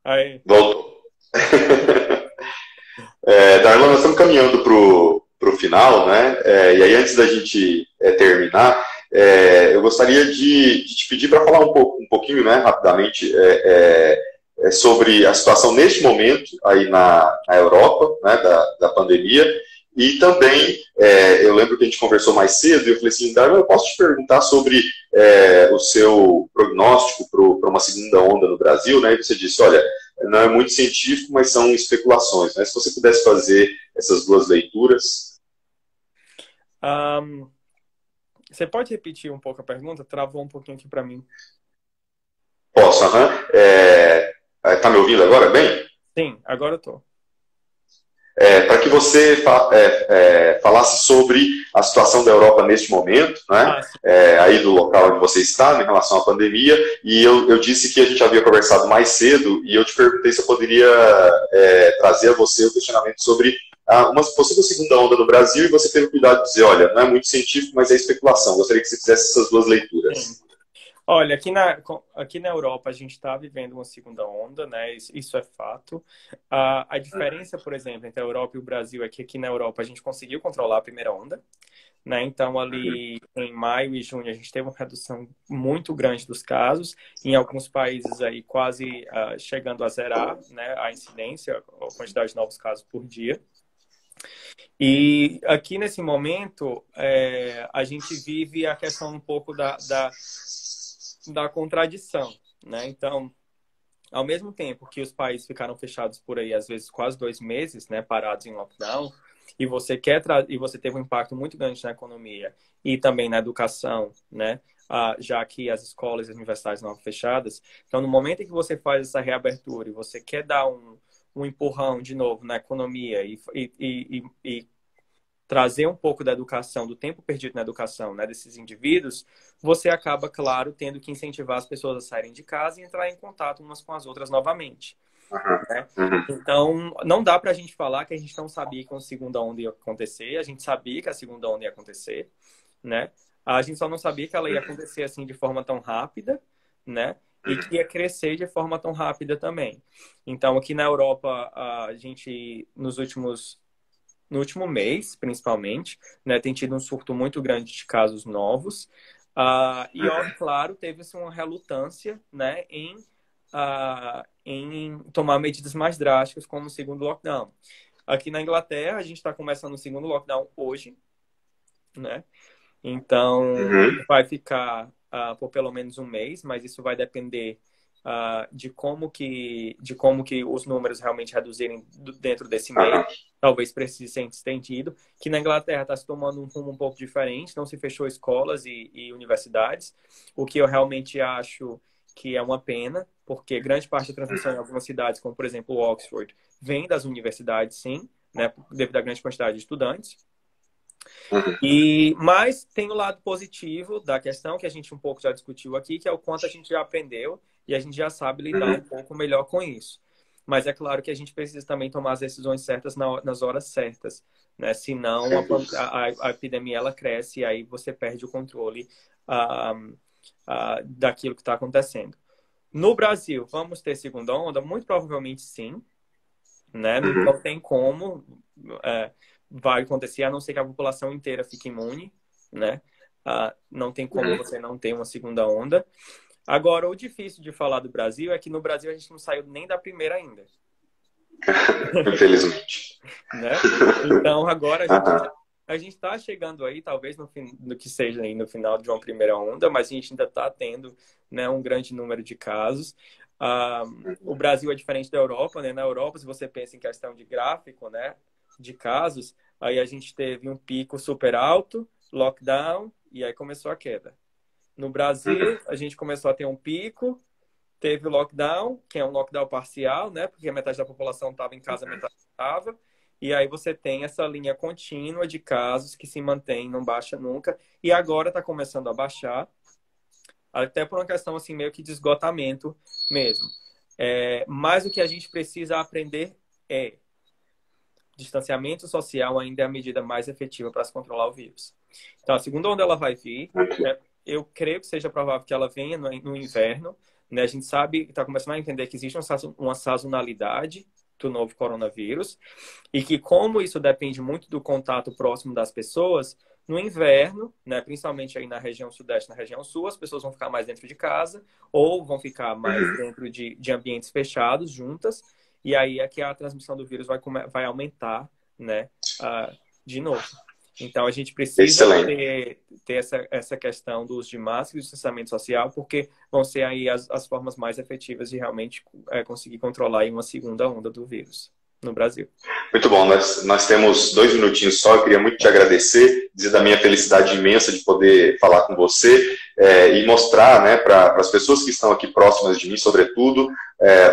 Aí. Voltou. Darlan, nós estamos caminhando para o final, né? E aí, antes da gente terminar, eu gostaria de te pedir para falar um pouquinho, né, rapidamente, sobre a situação neste momento aí na Europa, né, da pandemia. E também, eu lembro que a gente conversou mais cedo e eu falei assim, Darlan, eu posso te perguntar sobre o seu prognóstico para uma segunda onda no Brasil, né? E você disse, olha, não é muito científico, mas são especulações, né? Se você pudesse fazer essas duas leituras. Você pode repetir um pouco a pergunta? Travou um pouquinho aqui para mim. Posso, tá me ouvindo agora bem? Sim, agora eu tô. Para que você falasse sobre a situação da Europa neste momento, né? Aí do local onde você está, em relação à pandemia, e eu disse que a gente havia conversado mais cedo, e eu te perguntei se eu poderia trazer a você o questionamento sobre uma possível segunda onda no Brasil, e você teve o cuidado de dizer, olha, não é muito científico, mas é especulação. Gostaria que você fizesse essas duas leituras. Sim. Olha, aqui na Europa a gente está vivendo uma segunda onda, né? Isso é fato. A diferença, por exemplo, entre a Europa e o Brasil é que aqui na Europa a gente conseguiu controlar a primeira onda, né? Então, ali em maio e junho a gente teve uma redução muito grande dos casos, em alguns países aí quase chegando a zerar, né? A incidência, a quantidade de novos casos por dia. E aqui nesse momento, a gente vive a questão um pouco da contradição, né? Então, ao mesmo tempo que os países ficaram fechados por aí, às vezes quase 2 meses, né, parados em lockdown, e você teve um impacto muito grande na economia e também na educação, né? Já que as escolas e as universidades não fechadas. Então, no momento em que você faz essa reabertura e você quer dar um empurrão de novo na economia e trazer um pouco da educação, do tempo perdido na educação, né, desses indivíduos, você acaba, claro, tendo que incentivar as pessoas a saírem de casa e entrar em contato umas com as outras novamente. Né? Então, não dá para a gente falar que a gente não sabia que uma segunda onda ia acontecer, a gente sabia que a segunda onda ia acontecer, né? A gente só não sabia que ela ia acontecer assim de forma tão rápida, né? E que ia crescer de forma tão rápida também. Então, aqui na Europa, a gente, no último mês, principalmente, né, tem tido um surto muito grande de casos novos. E, ó, claro, teve-se uma relutância, né, em tomar medidas mais drásticas, como o segundo lockdown. Aqui na Inglaterra, a gente está começando o segundo lockdown hoje, né? Então, vai ficar por pelo menos um mês, mas isso vai depender de como que os números realmente reduzirem dentro desse mês. Talvez precise ser estendido. Que na Inglaterra está se tomando um rumo um pouco diferente, não se fechou escolas e universidades, o que eu realmente acho que é uma pena, porque grande parte da transmissão em algumas cidades, como por exemplo Oxford, vem das universidades, sim, né, devido à grande quantidade de estudantes. Mas tem o lado positivo da questão, que a gente um pouco já discutiu aqui, que é o quanto a gente já aprendeu e a gente já sabe lidar um pouco melhor com isso. Mas é claro que a gente precisa também tomar as decisões certas nas horas certas, né? Senão a epidemia ela cresce e aí você perde o controle daquilo que está acontecendo. No Brasil, vamos ter segunda onda? Muito provavelmente sim, né? Não tem como... vai acontecer, a não ser que a população inteira fique imune, né? Não tem como você não ter uma segunda onda. Agora, o difícil de falar do Brasil é que no Brasil a gente não saiu nem da primeira ainda. Infelizmente. Né? Então, agora a gente está chegando aí, talvez no que seja aí no final de uma primeira onda, mas a gente ainda está tendo, né, um grande número de casos. O Brasil é diferente da Europa, né? Na Europa, se você pensa em questão de gráfico, né, de casos, aí a gente teve um pico super alto, lockdown, e aí começou a queda. No Brasil, a gente começou a ter um pico, teve o lockdown, que é um lockdown parcial, né, porque metade da população estava em casa, metade estava, e aí você tem essa linha contínua de casos que se mantém, não baixa nunca, e agora está começando a baixar, até por uma questão assim meio que de esgotamento mesmo. Mas o que a gente precisa aprender é distanciamento social ainda é a medida mais efetiva para se controlar o vírus. Então, a segunda onda ela vai vir. Eu creio que seja provável que ela venha no inverno. Né? A gente sabe, está começando a entender que existe uma sazonalidade do novo coronavírus e que como isso depende muito do contato próximo das pessoas, no inverno, né, principalmente aí na região sudeste, na região sul, as pessoas vão ficar mais dentro de casa ou vão ficar mais dentro de ambientes fechados, juntas, e aí é que a transmissão do vírus vai aumentar, né, de novo. Então, a gente precisa ter essa questão do uso de máscara e do distanciamento social, porque vão ser aí as formas mais efetivas de realmente conseguir controlar aí uma segunda onda do vírus no Brasil. Muito bom, nós temos 2 minutinhos só, eu queria muito te agradecer, dizer da minha felicidade imensa de poder falar com você e mostrar, né, para as pessoas que estão aqui próximas de mim, sobretudo,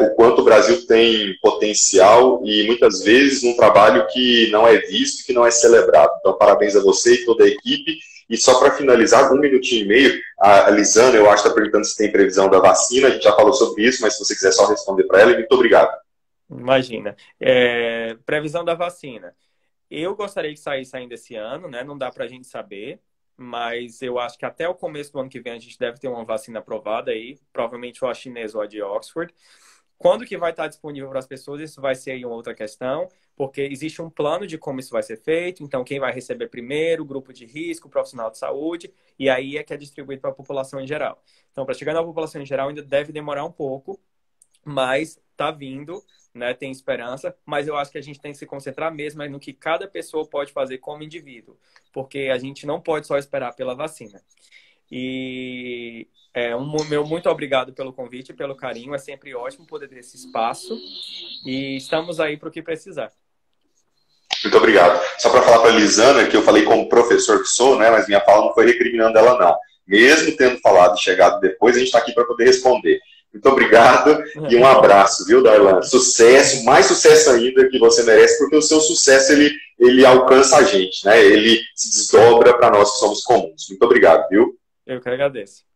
o quanto o Brasil tem potencial e muitas vezes um trabalho que não é visto, que não é celebrado. Então, parabéns a você e toda a equipe. E só para finalizar, 1 minutinho e meio, a Lisana, eu acho, está perguntando se tem previsão da vacina, a gente já falou sobre isso, mas se você quiser só responder para ela, muito obrigado. Imagina. Previsão da vacina. Eu gostaria que saísse ainda esse ano, né? Não dá para a gente saber, mas eu acho que até o começo do ano que vem a gente deve ter uma vacina aprovada aí, provavelmente ou a chinesa ou a de Oxford. Quando que vai estar disponível para as pessoas, isso vai ser aí uma outra questão, porque existe um plano de como isso vai ser feito, então quem vai receber primeiro, grupo de risco, profissional de saúde, e aí é que é distribuído para a população em geral. Então, para chegar na população em geral ainda deve demorar um pouco, mas está vindo, né? Tem esperança, mas eu acho que a gente tem que se concentrar mesmo no que cada pessoa pode fazer como indivíduo, porque a gente não pode só esperar pela vacina. E meu muito obrigado pelo convite, pelo carinho. É sempre ótimo poder ter esse espaço. E estamos aí para o que precisar. Muito obrigado. Só para falar para a Elisana, que eu falei como professor que sou, né, mas minha fala não foi recriminando ela, não. Mesmo tendo falado e chegado depois, a gente está aqui para poder responder. Muito obrigado e um abraço, viu, Darlan? Sucesso, mais sucesso ainda que você merece, porque o seu sucesso, ele alcança a gente, né? Ele se desdobra para nós que somos comuns. Muito obrigado, viu? Eu que agradeço.